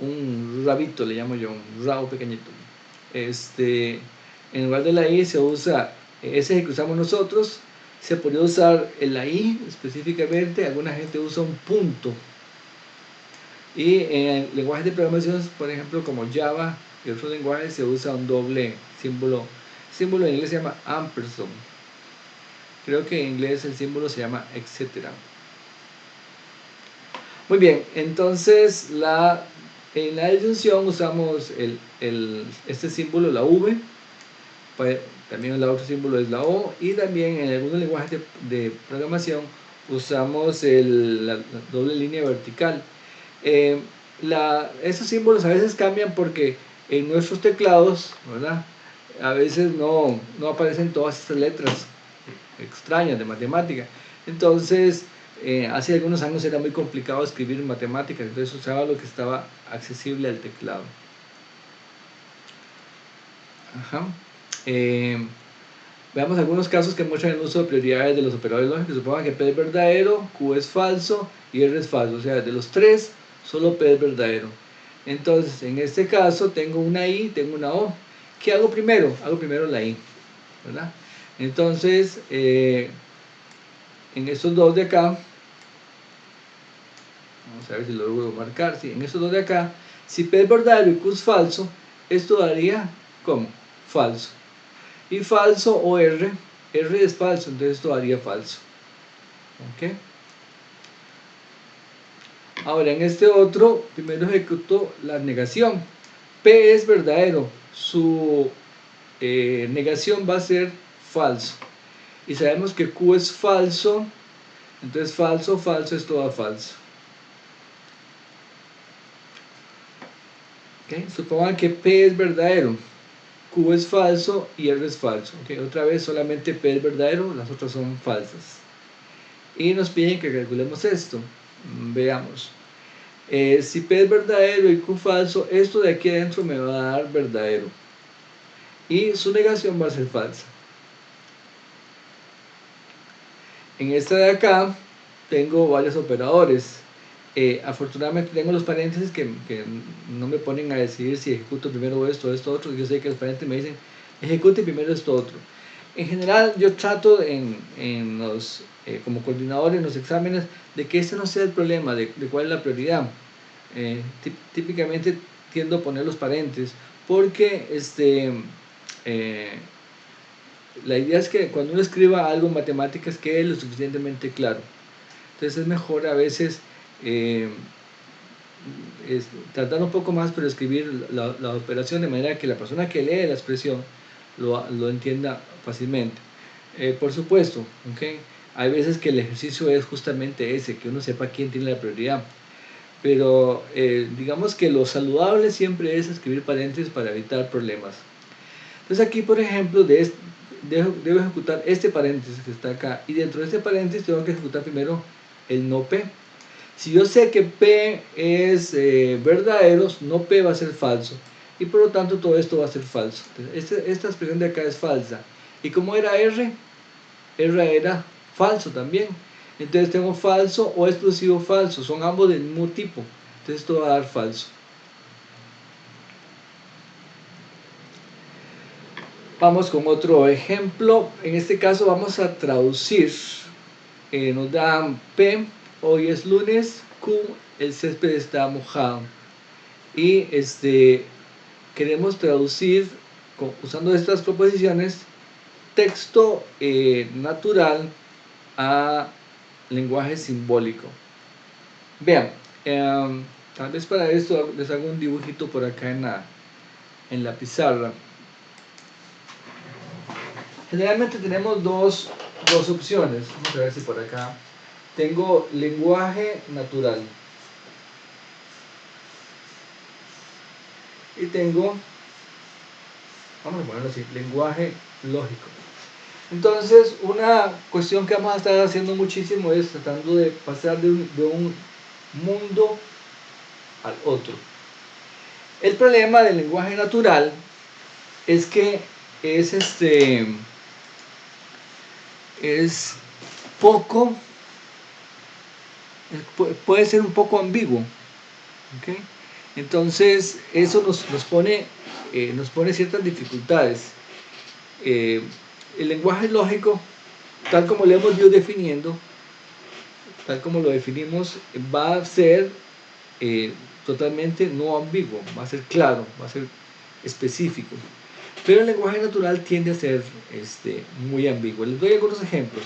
un rabito, le llamo yo, un rabo pequeñito. En lugar de la i se usa ese que usamos nosotros. Se podría usar la i específicamente. Alguna gente usa un punto. Y en lenguajes de programación, por ejemplo, como Java y otros lenguajes, se usa un doble símbolo. El símbolo en inglés se llama ampersand. Creo que en inglés el símbolo se llama etcétera. Muy bien, entonces en la disyunción usamos este símbolo, la V. También el otro símbolo es la O. Y también en algunos lenguajes de programación usamos la doble línea vertical. Estos símbolos a veces cambian porque en nuestros teclados, ¿verdad? A veces no aparecen todas estas letras extrañas de matemática. Entonces, hace algunos años era muy complicado escribir matemáticas, entonces usaba lo que estaba accesible al teclado. Ajá. Veamos algunos casos que muestran el uso de prioridades de los operadores lógicos. Supongan que P es verdadero, Q es falso y R es falso. O sea, de los tres, solo P es verdadero. Entonces, en este caso, tengo una I, tengo una O. ¿Qué hago primero? Hago primero la I, ¿verdad? Entonces, en estos dos de acá, vamos a ver si lo logro marcar. Sí, en estos dos de acá, si P es verdadero y Q es falso, esto daría como falso. Y falso o R es falso, entonces esto daría falso. ¿Ok? Ahora en este otro, primero ejecuto la negación. P es verdadero, su negación va a ser falso. Y sabemos que Q es falso, entonces falso, falso es todo falso. ¿Okay? Supongan que P es verdadero, Q es falso y R es falso. ¿Okay? Otra vez solamente P es verdadero, las otras son falsas. Y nos piden que calculemos esto. Veamos. Si P es verdadero y Q falso, esto de aquí adentro me va a dar verdadero. Y su negación va a ser falsa. En esta de acá, tengo varios operadores. Afortunadamente tengo los paréntesis que no me ponen a decidir si ejecuto primero esto o esto otro. Yo sé que los paréntesis me dicen ejecute primero esto otro. En general yo trato como coordinador en los exámenes de que este no sea el problema de cuál es la prioridad. Típicamente tiendo a poner los paréntesis porque la idea es que cuando uno escriba algo en matemáticas quede lo suficientemente claro. Entonces es mejor a veces tratar un poco más, pero escribir la operación de manera que la persona que lee la expresión lo entienda fácilmente. Por supuesto, ¿okay? Hay veces que el ejercicio es justamente ese, que uno sepa quién tiene la prioridad. Pero digamos que lo saludable siempre es escribir paréntesis para evitar problemas. Entonces aquí, por ejemplo, debo ejecutar este paréntesis que está acá, y dentro de este paréntesis tengo que ejecutar primero el no P. Si yo sé que P es verdadero, no P va a ser falso, y por lo tanto todo esto va a ser falso. Entonces, esta expresión de acá es falsa. ¿Y cómo era R? R era falso también. Entonces tengo falso o exclusivo falso, son ambos del mismo tipo. Entonces esto va a dar falso. Vamos con otro ejemplo. En este caso vamos a traducir. Nos dan P, hoy es lunes, Q, el césped está mojado. Y queremos traducir, usando estas proposiciones, texto natural a lenguaje simbólico. Vean, tal vez para esto les hago un dibujito por acá en la pizarra. Generalmente tenemos dos opciones. Vamos a ver si por acá tengo lenguaje natural y tengo, vamos a ponerlo así, lenguaje lógico. Entonces, una cuestión que vamos a estar haciendo muchísimo es tratando de pasar de un mundo al otro. El problema del lenguaje natural es que es poco, puede ser un poco ambiguo, ¿okay? Entonces eso nos pone ciertas dificultades. El lenguaje lógico, tal como lo hemos ido definiendo, tal como lo definimos, va a ser totalmente no ambiguo, va a ser claro, va a ser específico. Pero el lenguaje natural tiende a ser muy ambiguo. Les doy algunos ejemplos.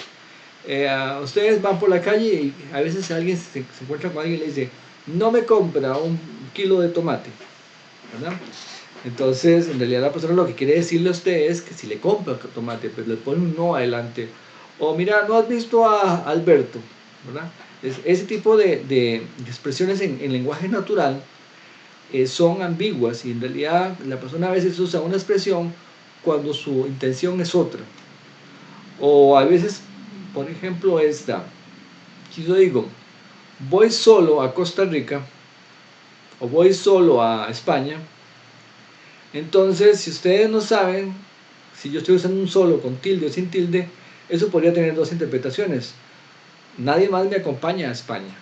Ustedes van por la calle y a veces alguien se encuentra con alguien y le dice, no me compra un kilo de tomate, ¿verdad? Entonces, en realidad la persona lo que quiere decirle a usted es que si le compra tomate, pues le pone un no adelante. O mira, ¿no has visto a Alberto? ¿Verdad? Ese tipo de expresiones en lenguaje natural son ambiguas y en realidad la persona a veces usa una expresión cuando su intención es otra. O a veces, por ejemplo, esta, si yo digo, voy solo a Costa Rica o voy solo a España, entonces si ustedes no saben, si yo estoy usando un solo con tilde o sin tilde, eso podría tener dos interpretaciones. Nadie más me acompaña a España.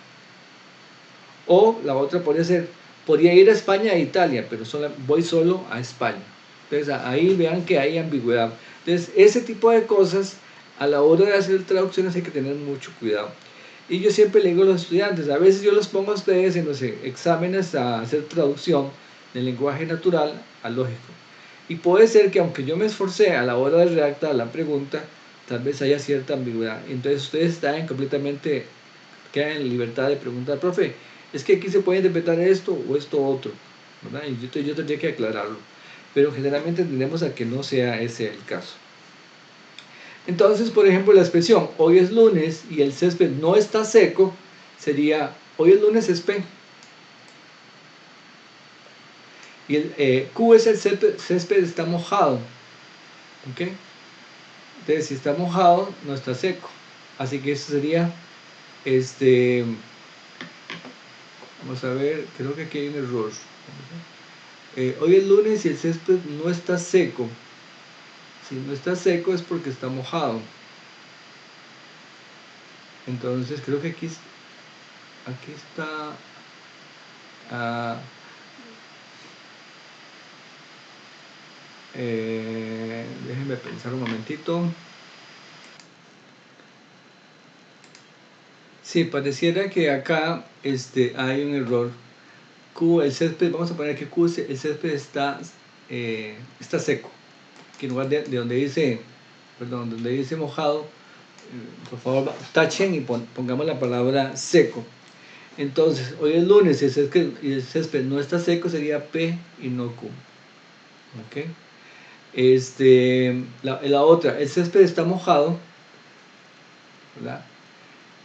O la otra podría ir a España e Italia, pero voy solo a España. Entonces ahí vean que hay ambigüedad. Entonces ese tipo de cosas a la hora de hacer traducciones hay que tener mucho cuidado. Y yo siempre le digo a los estudiantes, a veces yo los pongo a ustedes en los exámenes a hacer traducción del lenguaje natural al lógico. Y puede ser que aunque yo me esforcé a la hora de redactar la pregunta, tal vez haya cierta ambigüedad. Entonces ustedes quedan en libertad de preguntar, profe, es que aquí se puede interpretar esto o esto otro, ¿verdad? Y yo tendría que aclararlo. Pero generalmente tendemos a que no sea ese el caso. Entonces, por ejemplo, la expresión hoy es lunes y el césped no está seco sería hoy es lunes es P. Y el Q es el césped está mojado. ¿Okay? Entonces, si está mojado, no está seco. Así que eso sería vamos a ver, creo que aquí hay un error. Hoy es lunes y el césped no está seco. Si no está seco es porque está mojado. Entonces creo que aquí está, déjenme pensar un momentito. Sí, pareciera que acá hay un error. Q, el césped, vamos a poner que Q, el césped está seco. Que en lugar de donde dice, perdón, donde dice mojado, por favor tachen y pongamos la palabra seco. Entonces, hoy es lunes y el césped no está seco, sería P y no Q. ¿Ok? La otra, el césped está mojado, ¿verdad?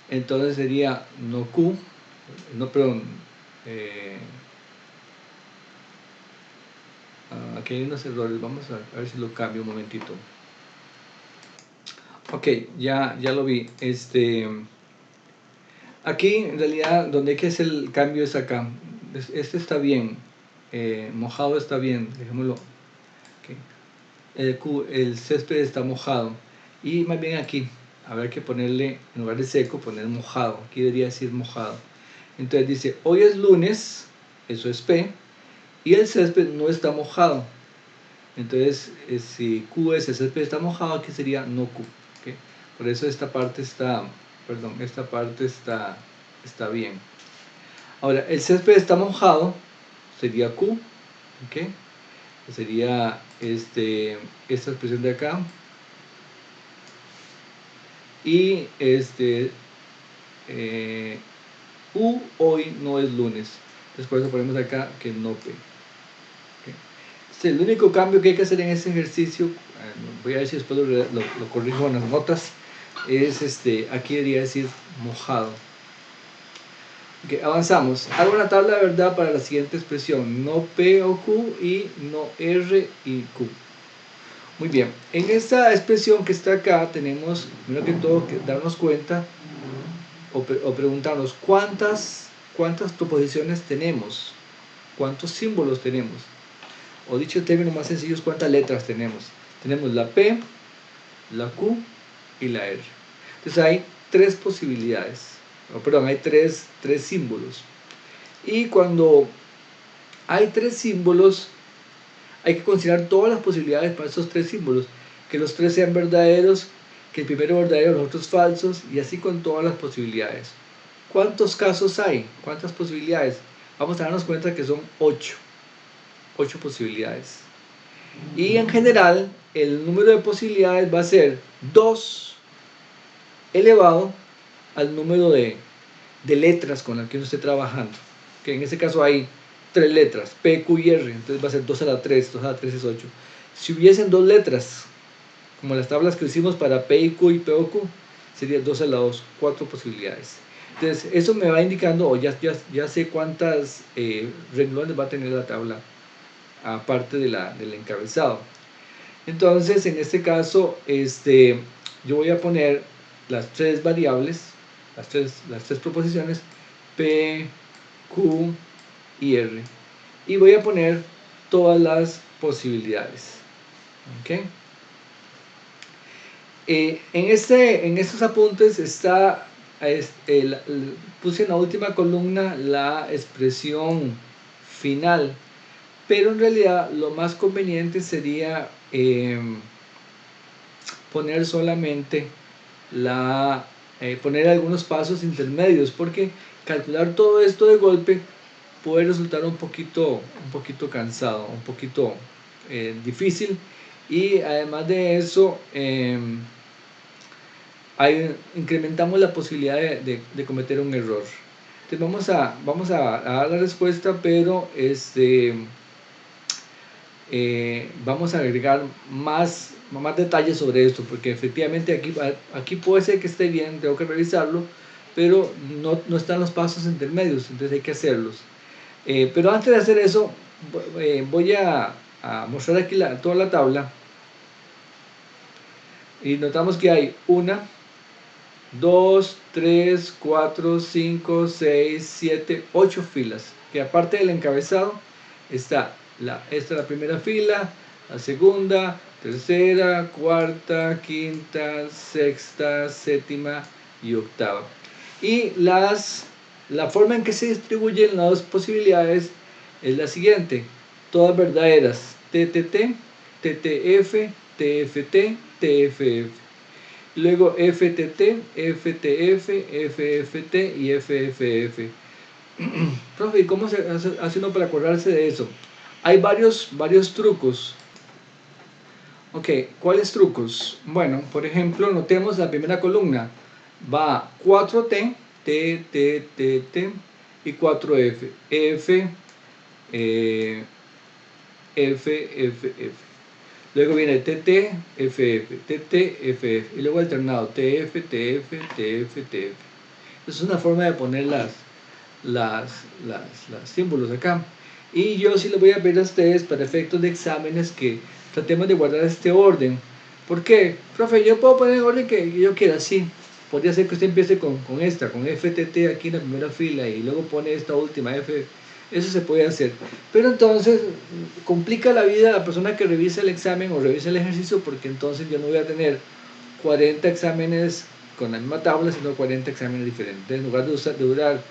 Entonces sería no Q, no, perdón, aquí hay unos errores, vamos a ver si lo cambio un momentito. Ok, ya lo vi. Aquí en realidad donde hay que hacer el cambio es acá. Este está bien, mojado está bien, dejémoslo. Okay. El césped está mojado. Y más bien aquí, habrá que ponerle, en lugar de seco, poner mojado. Aquí debería decir mojado. Entonces dice, hoy es lunes, eso es P, y el césped no está mojado. Entonces, si Q es el césped está mojado, aquí sería no Q. ¿Okay? Por eso esta parte está bien. Ahora, el césped está mojado, sería Q. ¿Okay? Sería esta expresión de acá. Y U hoy no es lunes. Entonces por eso ponemos acá que no P. ¿Okay? El único cambio que hay que hacer en este ejercicio, voy a ver si después lo corrijo en las notas, es aquí debería decir mojado. Okay, avanzamos. Hago una tabla de verdad para la siguiente expresión, no P o Q y no R y Q. Muy bien, en esta expresión que está acá tenemos, primero que todo, que darnos cuenta o preguntarnos cuántas proposiciones tenemos, cuántos símbolos tenemos, o dicho en términos más sencillos, cuántas letras tenemos. Tenemos la P, la Q y la R. Entonces hay tres posibilidades, hay tres símbolos. Y cuando hay tres símbolos, hay que considerar todas las posibilidades para esos tres símbolos, que los tres sean verdaderos, que el primero verdadero, los otros falsos, y así con todas las posibilidades. ¿Cuántos casos hay? ¿Cuántas posibilidades? Vamos a darnos cuenta que son 8 posibilidades. Y en general, el número de posibilidades va a ser 2 elevado al número de letras con las que uno esté trabajando. Que en este caso hay 3 letras, P, Q y R, entonces va a ser 2 a la 3, 2 a la 3 es 8. Si hubiesen 2 letras, como las tablas que hicimos para P y Q y P o Q, sería 2 a la 2, 4 posibilidades. Entonces, eso me va indicando, o ya sé cuántas renglones va a tener la tabla, aparte del encabezado. Entonces, en este caso, yo voy a poner las tres variables, las tres proposiciones, P, Q y R. Y voy a poner todas las posibilidades. ¿Okay? En estos apuntes está, puse en la última columna la expresión final, pero en realidad lo más conveniente sería poner solamente poner algunos pasos intermedios, porque calcular todo esto de golpe puede resultar un poquito cansado, un poquito difícil, y además de eso incrementamos la posibilidad de cometer un error. Entonces vamos a dar la respuesta, pero vamos a agregar más detalles sobre esto, porque efectivamente aquí puede ser que esté bien, tengo que revisarlo, pero no están los pasos intermedios, entonces hay que hacerlos. Pero antes de hacer eso, voy a mostrar aquí toda la tabla, y notamos que hay 1, 2, 3, 4, 5, 6, 7, 8 filas, que aparte del encabezado está esta es la primera fila, la segunda, tercera, cuarta, quinta, sexta, séptima y octava. Y la forma en que se distribuyen las dos posibilidades es la siguiente: todas verdaderas, TTT, TTF, TFT, TFF. Luego FTT, FTF, FFT y FFF. Profe, ¿y cómo se hace uno para acordarse de eso? Hay varios trucos. Ok, ¿cuáles trucos? Bueno, por ejemplo, notemos la primera columna. Va 4T, T, T, T, T y 4F. F, F, F, F. Luego viene TT, FF, TT, FF. Y luego alternado TF, TF, TF, TF. Es una forma de poner las símbolos acá. Y yo sí les voy a pedir a ustedes, para efectos de exámenes, que tratemos de guardar este orden. ¿Por qué? Profe, yo puedo poner el orden que yo quiera, sí. Podría ser que usted empiece con esta, con FTT aquí en la primera fila y luego pone esta última F. Eso se puede hacer. Pero entonces complica la vida a la persona que revisa el examen o revisa el ejercicio, porque entonces yo no voy a tener 40 exámenes con la misma tabla, sino 40 exámenes diferentes. En lugar de durar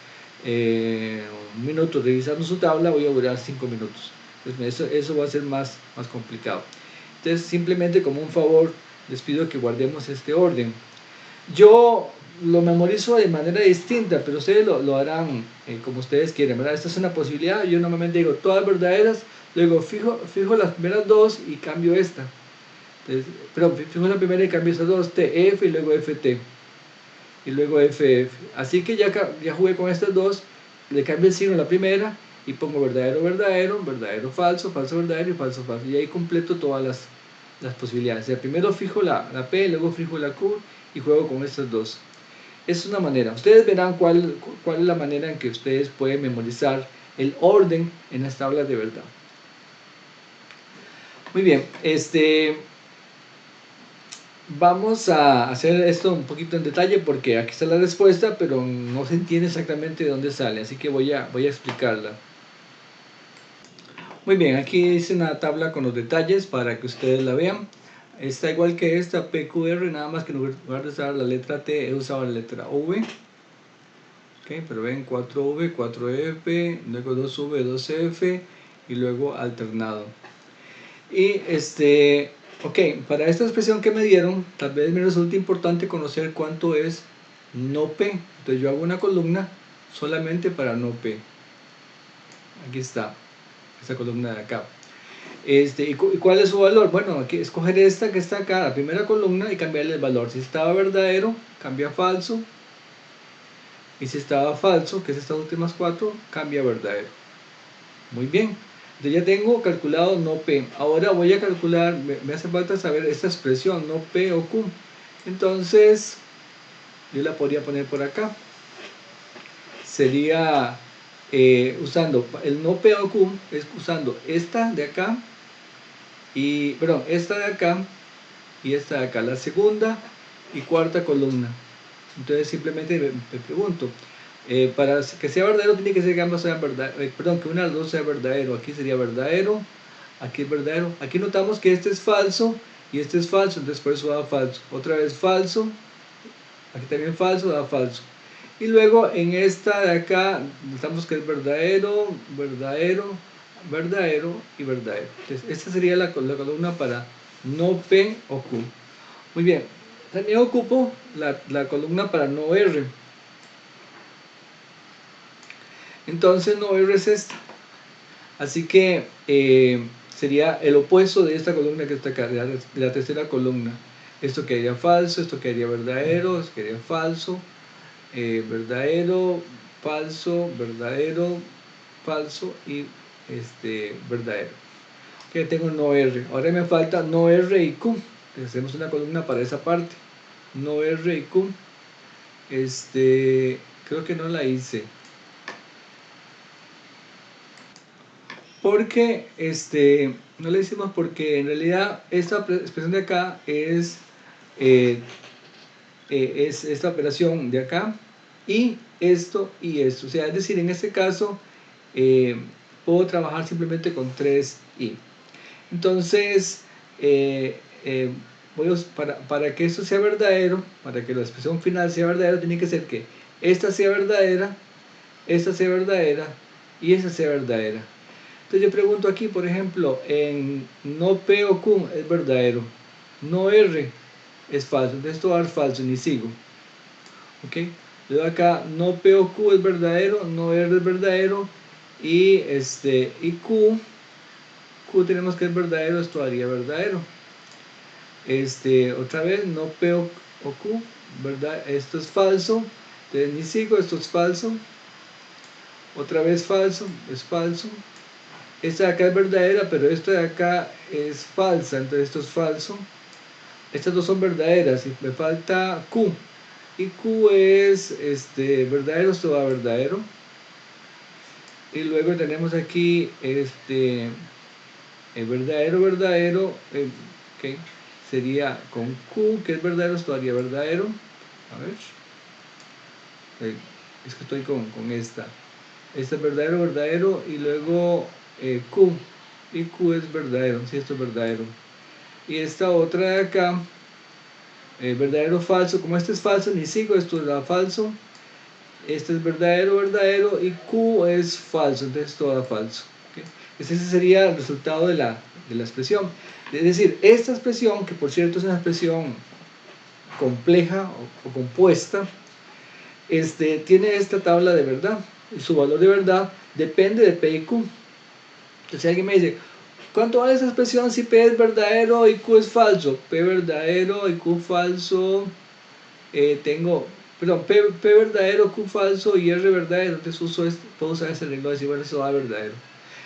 un minuto revisando su tabla, voy a durar 5 minutos. Entonces, eso va a ser más complicado. Entonces, simplemente como un favor, les pido que guardemos este orden. Yo lo memorizo de manera distinta, pero ustedes lo harán como ustedes quieren, ¿verdad? Esta es una posibilidad. Yo normalmente digo todas verdaderas, luego fijo las primeras dos y cambio esta. Entonces, perdón, fijo la primera y cambio estas dos, TF y luego FT y luego FF. Así que ya jugué con estas dos, le cambio el signo a la primera y pongo verdadero, verdadero, verdadero, falso, falso, verdadero y falso, falso. Y ahí completo todas las posibilidades. O sea, primero fijo la P, luego fijo la Q y juego con estas dos. Es una manera. Ustedes verán cuál es la manera en que ustedes pueden memorizar el orden en las tablas de verdad. Muy bien, vamos a hacer esto un poquito en detalle porque aquí está la respuesta, pero no se entiende exactamente de dónde sale, así que voy a explicarla. Muy bien, aquí hice una tabla con los detalles para que ustedes la vean. Está igual que esta, PQR, nada más que en lugar de usar la letra T, he usado la letra V. Okay, pero ven 4V, 4F, luego 2V, 2F y luego alternado. Y ok, para esta expresión que me dieron, tal vez me resulte importante conocer cuánto es no P. Entonces yo hago una columna solamente para no P. Aquí está, esta columna de acá. ¿Y cuál es su valor? Bueno, aquí escoger esta que está acá, la primera columna, y cambiarle el valor. Si estaba verdadero, cambia falso. Y si estaba falso, que es estas últimas cuatro, cambia verdadero. Muy bien. Entonces ya tengo calculado no P. Ahora voy a calcular, me hace falta saber esta expresión, no P o Q. Entonces, yo la podría poner por acá. Sería usando el no P o Q, es usando esta de acá, esta de acá y esta de acá, la segunda y cuarta columna. Entonces simplemente me pregunto, para que sea verdadero tiene que ser que ambos sean verdaderos, que una de las dos sea verdadero. Aquí sería verdadero, aquí es verdadero. Aquí notamos que este es falso y este es falso, entonces por eso da falso. Otra vez falso, aquí también falso, da falso. Y luego en esta de acá notamos que es verdadero, verdadero, verdadero y verdadero. Entonces esta sería la columna para no P o Q. Muy bien, también ocupo la columna para no R. Entonces no R es esta. Así que sería el opuesto de esta columna que está acá, de la tercera columna. Esto quedaría falso, esto quedaría verdadero, esto quedaría falso, verdadero, falso, verdadero, falso y verdadero. Que tengo no R. Ahora me falta no R y Q. Hacemos una columna para esa parte. No R y Q. Creo que no la hice. Porque no le hicimos porque en realidad esta expresión de acá es esta operación de acá y esto y esto. O sea, es decir, en este caso puedo trabajar simplemente con 3i. Entonces, para que esto sea verdadero, para que la expresión final sea verdadera, tiene que ser que esta sea verdadera y esta sea verdadera. Entonces yo pregunto aquí, por ejemplo, en no P o Q es verdadero, no R es falso, entonces esto va a dar falso, ni sigo. ¿Ok? Le doy acá, no P o Q es verdadero, no R es verdadero, y Q tenemos que es verdadero, esto daría verdadero. Otra vez, no P o Q, ¿verdad? Esto es falso, entonces ni sigo, esto es falso. Otra vez falso, es falso. Esta de acá es verdadera, pero esta de acá es falsa, entonces esto es falso. Estas dos son verdaderas y me falta Q. Y Q es verdadero, esto va verdadero. Y luego tenemos aquí verdadero, okay. Sería con Q, que es verdadero, esto haría verdadero. A ver, es que estoy con esta. Este es verdadero, y luego Q, y Q es verdadero, si esto es verdadero. Y esta otra de acá, verdadero, falso, como este es falso, ni sigo, esto da falso. Este es verdadero, y Q es falso, entonces esto da falso. ¿Okay? Ese sería el resultado de la expresión. Es decir, esta expresión, que por cierto es una expresión compleja o compuesta, tiene esta tabla de verdad, y su valor de verdad depende de P y Q. Entonces alguien me dice, ¿cuánto vale esa expresión si P es verdadero y Q es falso? P verdadero y Q falso, P verdadero, Q falso y R verdadero. Entonces puedo usar ese arreglo de decir, bueno, eso va verdadero.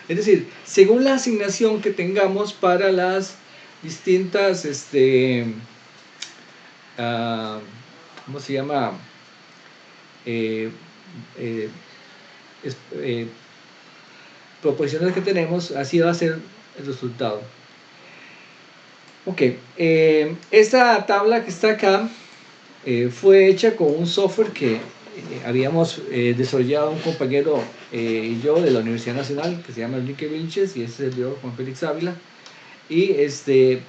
Es decir, según la asignación que tengamos para las distintas, ¿cómo se llama? Eh, eh, proposiciones que tenemos, así va a ser el resultado. Ok, esta tabla que está acá fue hecha con un software que habíamos desarrollado un compañero y yo de la Universidad Nacional, que se llama Enrique Vilches, y ese es el Juan Félix Ávila, y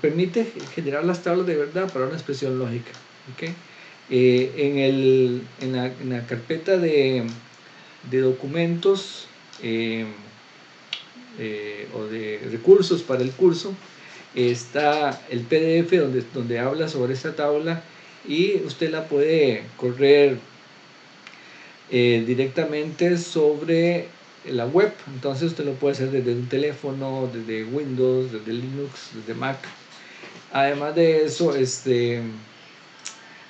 permite generar las tablas de verdad para una expresión lógica. ¿Okay? En la carpeta de documentos o de recursos para el curso está el PDF donde habla sobre esta tabla, y usted la puede correr directamente sobre la web. Entonces usted lo puede hacer desde un teléfono, desde Windows, desde Linux, desde Mac. Además de eso,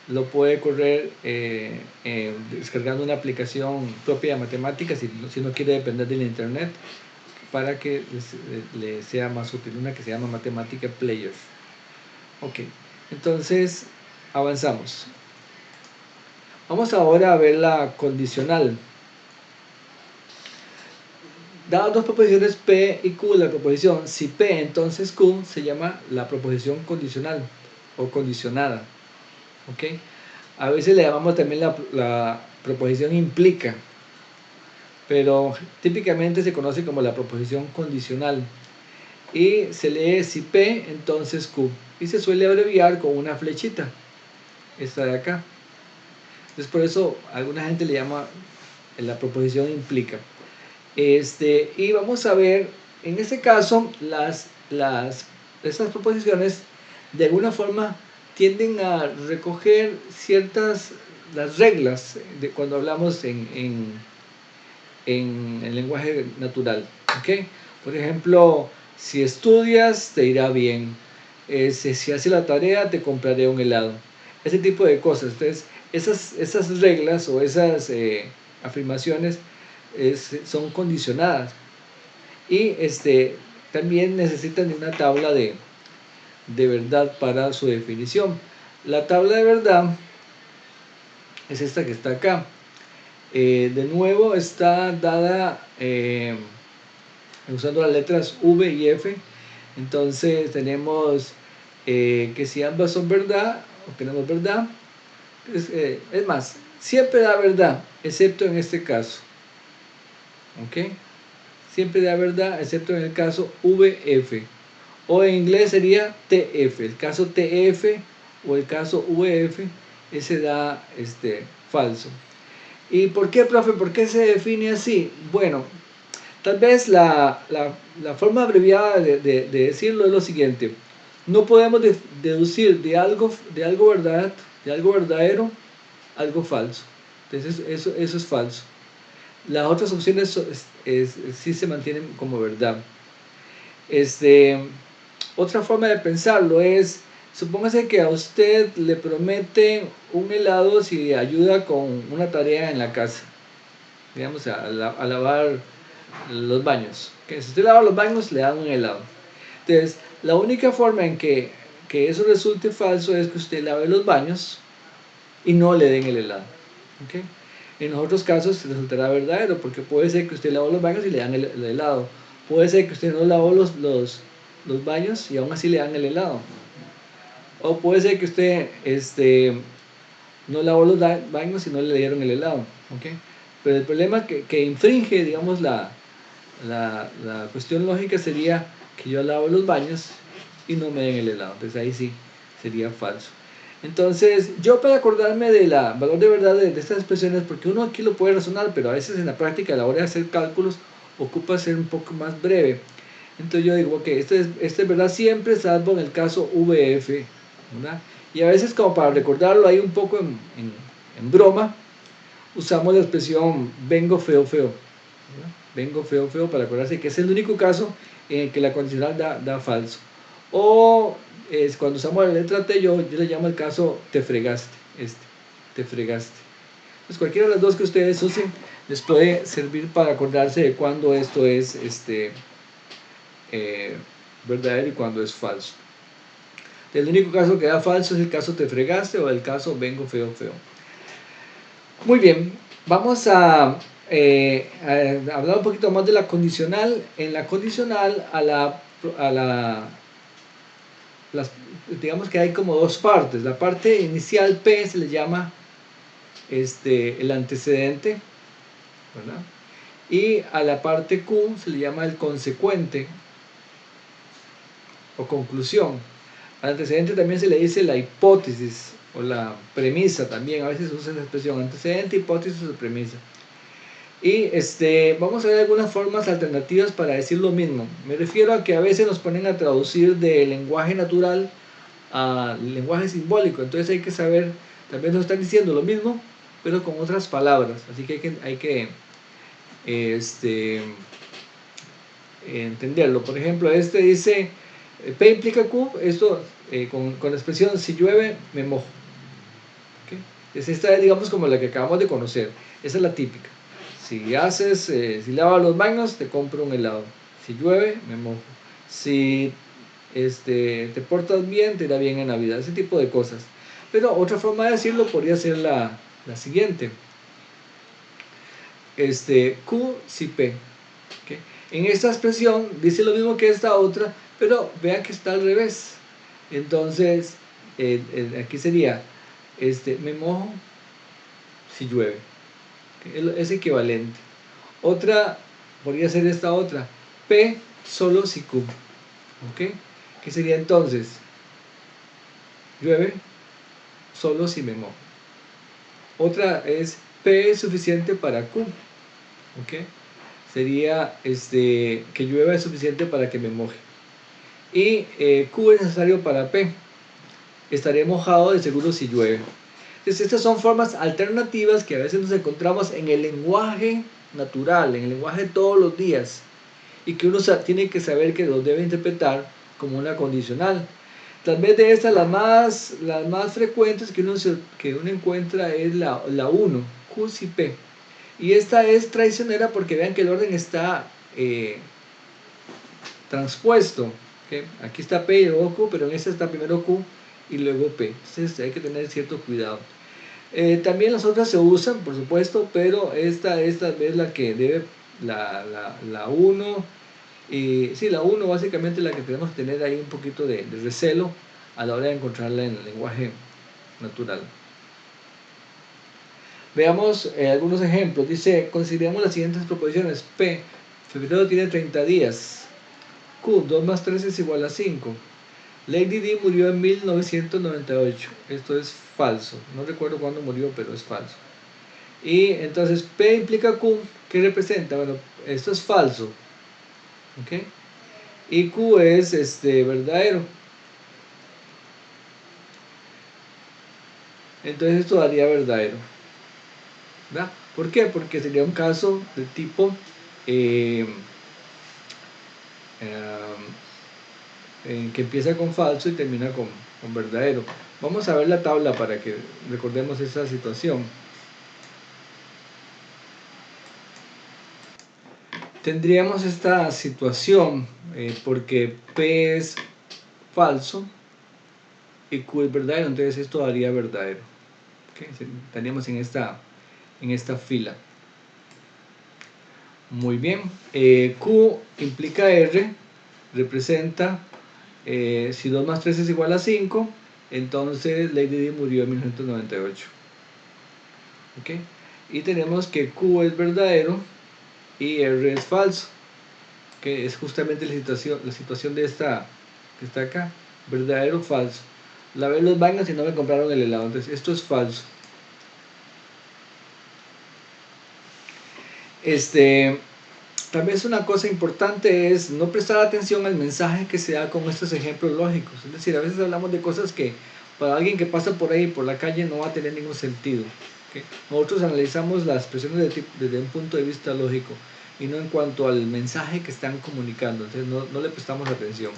lo puede correr descargando una aplicación propia de matemáticas si no quiere depender del internet, para que le sea más útil, una que se llama Mathematica Player. Ok, entonces avanzamos. Vamos ahora a ver la condicional. Dadas dos proposiciones P y Q, la proposición si P entonces Q se llama la proposición condicional o condicionada. ¿Okay? A veces le llamamos también la proposición implica, pero típicamente se conoce como la proposición condicional, y se lee si P entonces Q, y se suele abreviar con una flechita, esta de acá. Entonces por eso alguna gente le llama la proposición implica. Y vamos a ver, en este caso, estas proposiciones de alguna forma tienden a recoger las reglas de cuando hablamos en el lenguaje natural. ¿Okay? Por ejemplo, si estudias te irá bien, si haces la tarea te compraré un helado, ese tipo de cosas. Entonces esas reglas o esas afirmaciones son condicionadas, y también necesitan de una tabla de verdad para su definición. La tabla de verdad es esta que está acá. De nuevo está dada usando las letras V y F. Entonces tenemos que si ambas son verdad, obtenemos verdad. Es más, siempre da verdad, excepto en este caso. ¿Ok? Siempre da verdad, excepto en el caso VF. O en inglés sería TF. El caso TF o el caso VF, ese da falso. ¿Y por qué, profe? ¿Por qué se define así? Bueno, tal vez la forma abreviada de decirlo es lo siguiente. No podemos deducir de algo verdadero, algo falso. Entonces eso es falso. Las otras opciones sí se mantienen como verdad. Otra forma de pensarlo es, supóngase que a usted le prometen un helado si ayuda con una tarea en la casa, digamos a lavar los baños. Que si usted lava los baños le dan un helado. Entonces, la única forma en que eso resulte falso es que usted lave los baños y no le den el helado. ¿Okay? En los otros casos resultará verdadero, porque puede ser que usted lavó los baños y le dan el helado. Puede ser que usted no lavó los baños y aún así le dan el helado. O puede ser que usted no lavó los baños y no le dieron el helado. ¿Okay? Pero el problema que infringe, digamos, la cuestión lógica sería que yo lavo los baños y no me den el helado. Entonces ahí sí sería falso. Entonces, yo para acordarme del valor de verdad de estas expresiones, porque uno aquí lo puede razonar, pero a veces en la práctica a la hora de hacer cálculos ocupa ser un poco más breve. Entonces yo digo, ok, esto es verdad siempre, salvo en el caso VF, ¿verdad? Y a veces como para recordarlo ahí un poco en broma, usamos la expresión vengo feo feo, ¿verdad? Vengo feo feo para acordarse que es el único caso en el que la condicional da falso. O cuando usamos la letra T, yo le llamo el caso te fregaste, te fregaste. Pues cualquiera de las dos que ustedes usen les puede servir para acordarse de cuándo esto es verdadero y cuándo es falso. El único caso que da falso es el caso te fregaste o el caso vengo feo feo. Muy bien, vamos a hablar un poquito más de la condicional. En la condicional digamos que hay como dos partes. La parte inicial P se le llama el antecedente, ¿verdad? Y a la parte Q se le llama el consecuente o conclusión. Al antecedente también se le dice la hipótesis o la premisa también. A veces se usa esa expresión, antecedente, hipótesis o premisa. Y vamos a ver algunas formas alternativas para decir lo mismo. Me refiero a que a veces nos ponen a traducir del lenguaje natural al lenguaje simbólico. Entonces hay que saber, también nos están diciendo lo mismo, pero con otras palabras. Así que hay que entenderlo. Por ejemplo, dice P implica Q, esto con la expresión si llueve me mojo. ¿Okay? Esta es, digamos, como la que acabamos de conocer. Esa es la típica. Si lavas los baños, te compro un helado. Si llueve, me mojo. Si te portas bien, te irá bien en Navidad. Ese tipo de cosas. Pero otra forma de decirlo podría ser la siguiente. Q si P. ¿Okay? En esta expresión dice lo mismo que esta otra, pero vean que está al revés. Entonces, aquí sería, me mojo si llueve. ¿Okay? Es equivalente. Otra podría ser esta otra, P solo si Q. ¿Ok? ¿Qué sería entonces? Llueve solo si me mojo. Otra es P es suficiente para Q. ¿Ok? Sería que llueva es suficiente para que me moje. Y Q es necesario para P. Estaré mojado de seguro si llueve. Entonces estas son formas alternativas que a veces nos encontramos en el lenguaje natural, en el lenguaje de todos los días, y que uno tiene que saber que los debe interpretar como una condicional. Tal vez de estas las más frecuentes que uno encuentra es la 1, Q si P. Y esta es traicionera porque vean que el orden está transpuesto. ¿Okay? Aquí está P y luego Q, pero en esta está primero Q y luego P. Entonces hay que tener cierto cuidado. También las otras se usan, por supuesto, pero esta es la que debe, la 1. Sí, la 1 básicamente la que tenemos que tener ahí un poquito de recelo a la hora de encontrarla en el lenguaje natural. Veamos algunos ejemplos. Dice, consideremos las siguientes proposiciones. P, febrero tiene 30 días. Q, 2 más 3 es igual a 5. Lady Di murió en 1998. Esto es falso. No recuerdo cuándo murió, pero es falso. Y entonces P implica Q. ¿Qué representa? Bueno, esto es falso. ¿Ok? Y Q es verdadero. Entonces esto daría verdadero. ¿Verdad? ¿Por qué? Porque sería un caso de tipo que empieza con falso y termina con verdadero. Vamos a ver la tabla para que recordemos esa situación. Tendríamos esta situación porque P es falso y Q es verdadero, entonces esto daría verdadero. ¿Okay? Estaríamos en esta fila. Muy bien. Q implica R, representa si 2 más 3 es igual a 5, entonces Lady Di murió en 1998. ¿Okay? Y tenemos que Q es verdadero y R es falso, que es justamente la situación de esta que está acá, verdadero o falso. Lavé los baños y no me compraron el helado, entonces esto es falso. Tal vez una cosa importante es no prestar atención al mensaje que se da con estos ejemplos lógicos. Es decir, a veces hablamos de cosas que para alguien que pasa por ahí, por la calle, no va a tener ningún sentido. ¿Okay? Nosotros analizamos las expresiones desde un punto de vista lógico y no en cuanto al mensaje que están comunicando. Entonces no le prestamos atención.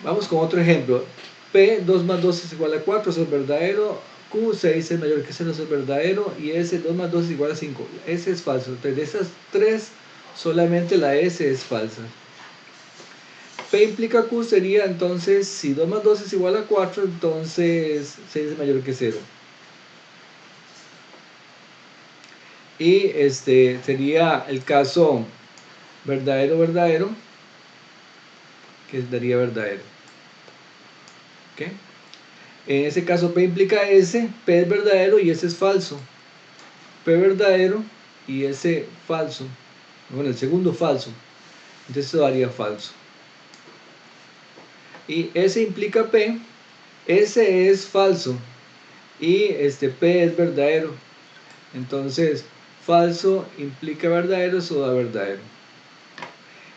Vamos con otro ejemplo. P, 2 más 2 es igual a 4, eso es verdadero. Q, 6 es mayor que 0, eso es verdadero. Y S, 2 más 2 es igual a 5. S es falso. Entonces de esas tres, solamente la S es falsa. P implica Q sería entonces, si 2 más 2 es igual a 4, entonces 6 es mayor que 0. Y sería el caso verdadero, verdadero, que daría verdadero. ¿Okay? En ese caso P implica S, P es verdadero y S es falso. P verdadero y S falso. Bueno, el segundo falso. Entonces esto daría falso. Y S implica P, S es falso y P es verdadero. Entonces falso implica verdadero, eso da verdadero.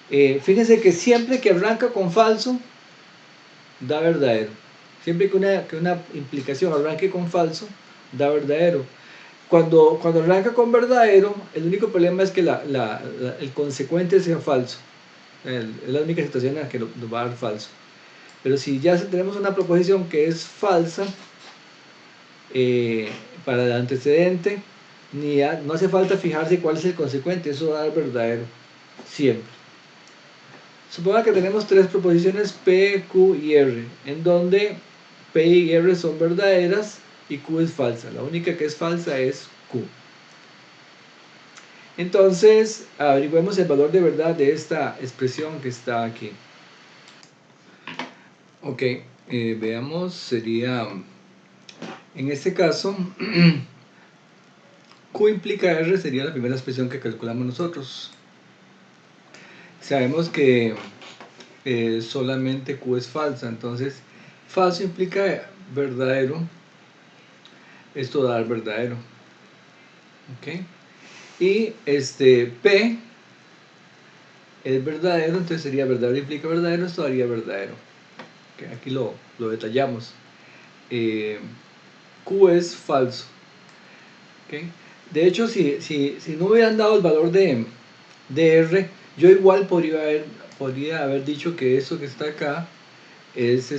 Fíjense que siempre que arranca con falso, da verdadero. Siempre que una implicación arranque con falso, da verdadero. Cuando arranca con verdadero, el único problema es que el consecuente sea falso. Es la única situación en la que nos va a dar falso. Pero si ya tenemos una proposición que es falsa, para el antecedente, no hace falta fijarse cuál es el consecuente, eso va a dar verdadero, siempre. Suponga que tenemos tres proposiciones P, Q y R, en donde P y R son verdaderas y Q es falsa. La única que es falsa es Q. Entonces, averiguemos el valor de verdad de esta expresión que está aquí. Ok, veamos, sería, en este caso, Q implica R sería la primera expresión que calculamos nosotros. Sabemos que solamente Q es falsa, entonces falso implica verdadero, esto da verdadero. ¿Okay? Y P es verdadero, entonces sería verdadero implica verdadero, esto daría verdadero. ¿Okay? Aquí lo detallamos. Q es falso. ¿Okay? De hecho, si no hubieran dado el valor de R, yo igual podría haber dicho que eso que está acá es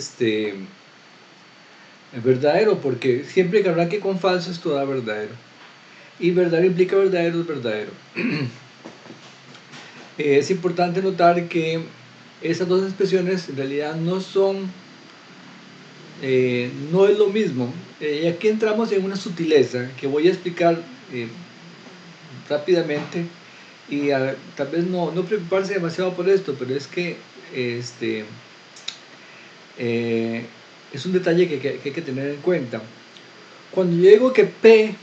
verdadero, porque siempre que arranque con falso esto da verdadero. Y verdadero implica verdadero, es verdadero. Es importante notar que esas dos expresiones en realidad no son, no es lo mismo. Y aquí entramos en una sutileza que voy a explicar rápidamente y tal vez no preocuparse demasiado por esto, pero es que es un detalle que hay que tener en cuenta. Cuando yo digo que P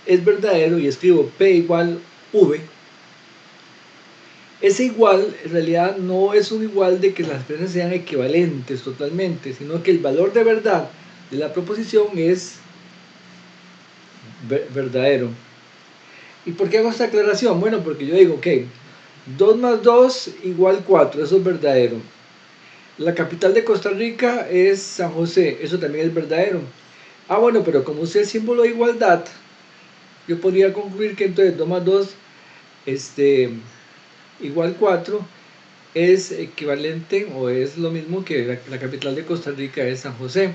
es verdadero y escribo P igual V, Ese igual en realidad no es un igual de que las expresiones sean equivalentes totalmente, sino que el valor de verdad de la proposición es verdadero. ¿Y por qué hago esta aclaración? Bueno, porque yo digo, ok, 2 más 2 igual 4, eso es verdadero. La capital de Costa Rica es San José, eso también es verdadero. Ah, bueno, pero como usé el símbolo de igualdad, yo podría concluir que entonces 2 más 2 igual 4 es equivalente o es lo mismo que la capital de Costa Rica es San José.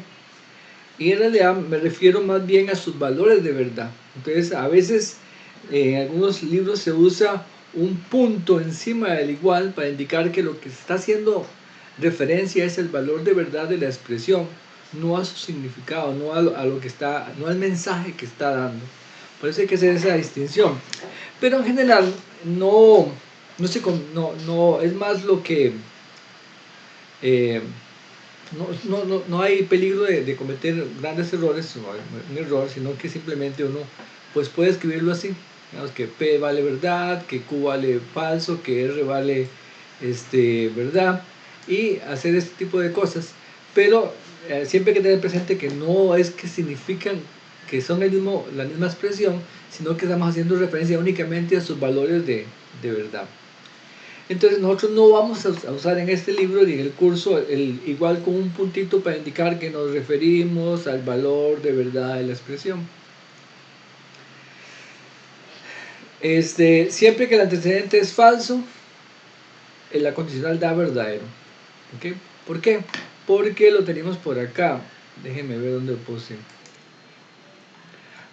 Y en realidad me refiero más bien a sus valores de verdad. Entonces, a veces en algunos libros se usa un punto encima del igual para indicar que lo que se está haciendo referencia es el valor de verdad de la expresión, no a su significado, no a lo que está, no al mensaje que está dando. Por eso hay que hacer esa distinción. Pero en general no es más lo que eh, no hay peligro de cometer grandes errores, un error, sino que simplemente uno pues puede escribirlo así, digamos que P vale verdad, que Q vale falso, que R vale verdad, y hacer este tipo de cosas. Pero siempre hay que tener presente que no es que significan que son la misma expresión, sino que estamos haciendo referencia únicamente a sus valores de verdad. Entonces nosotros no vamos a usar en este libro ni en el curso el igual con un puntito para indicar que nos referimos al valor de verdad de la expresión. Siempre que el antecedente es falso, la condicional da verdadero. ¿Okay? ¿Por qué? Porque lo tenemos por acá. Déjenme ver dónde lo puse.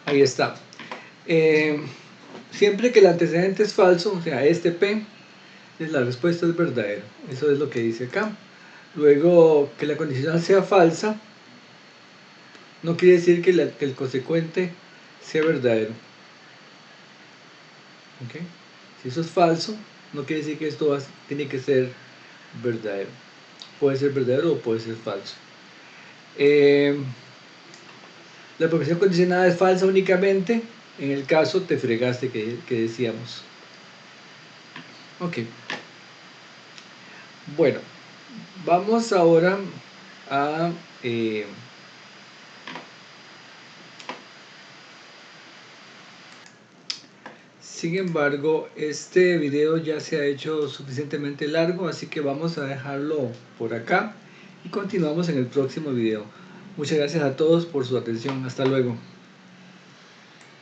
Ahí está. Siempre que el antecedente es falso, o sea, este P, la respuesta es verdadero. Eso es lo que dice acá. Luego, que la condicional sea falsa, no quiere decir que el consecuente sea verdadero. ¿Okay? Si eso es falso, no quiere decir que esto tiene que ser verdadero. Puede ser verdadero o puede ser falso. La proposición condicionada es falsa únicamente en el caso te fregaste que decíamos. Ok. Bueno, vamos ahora a... sin embargo, este video ya se ha hecho suficientemente largo, así que vamos a dejarlo por acá y continuamos en el próximo video. Muchas gracias a todos por su atención. Hasta luego.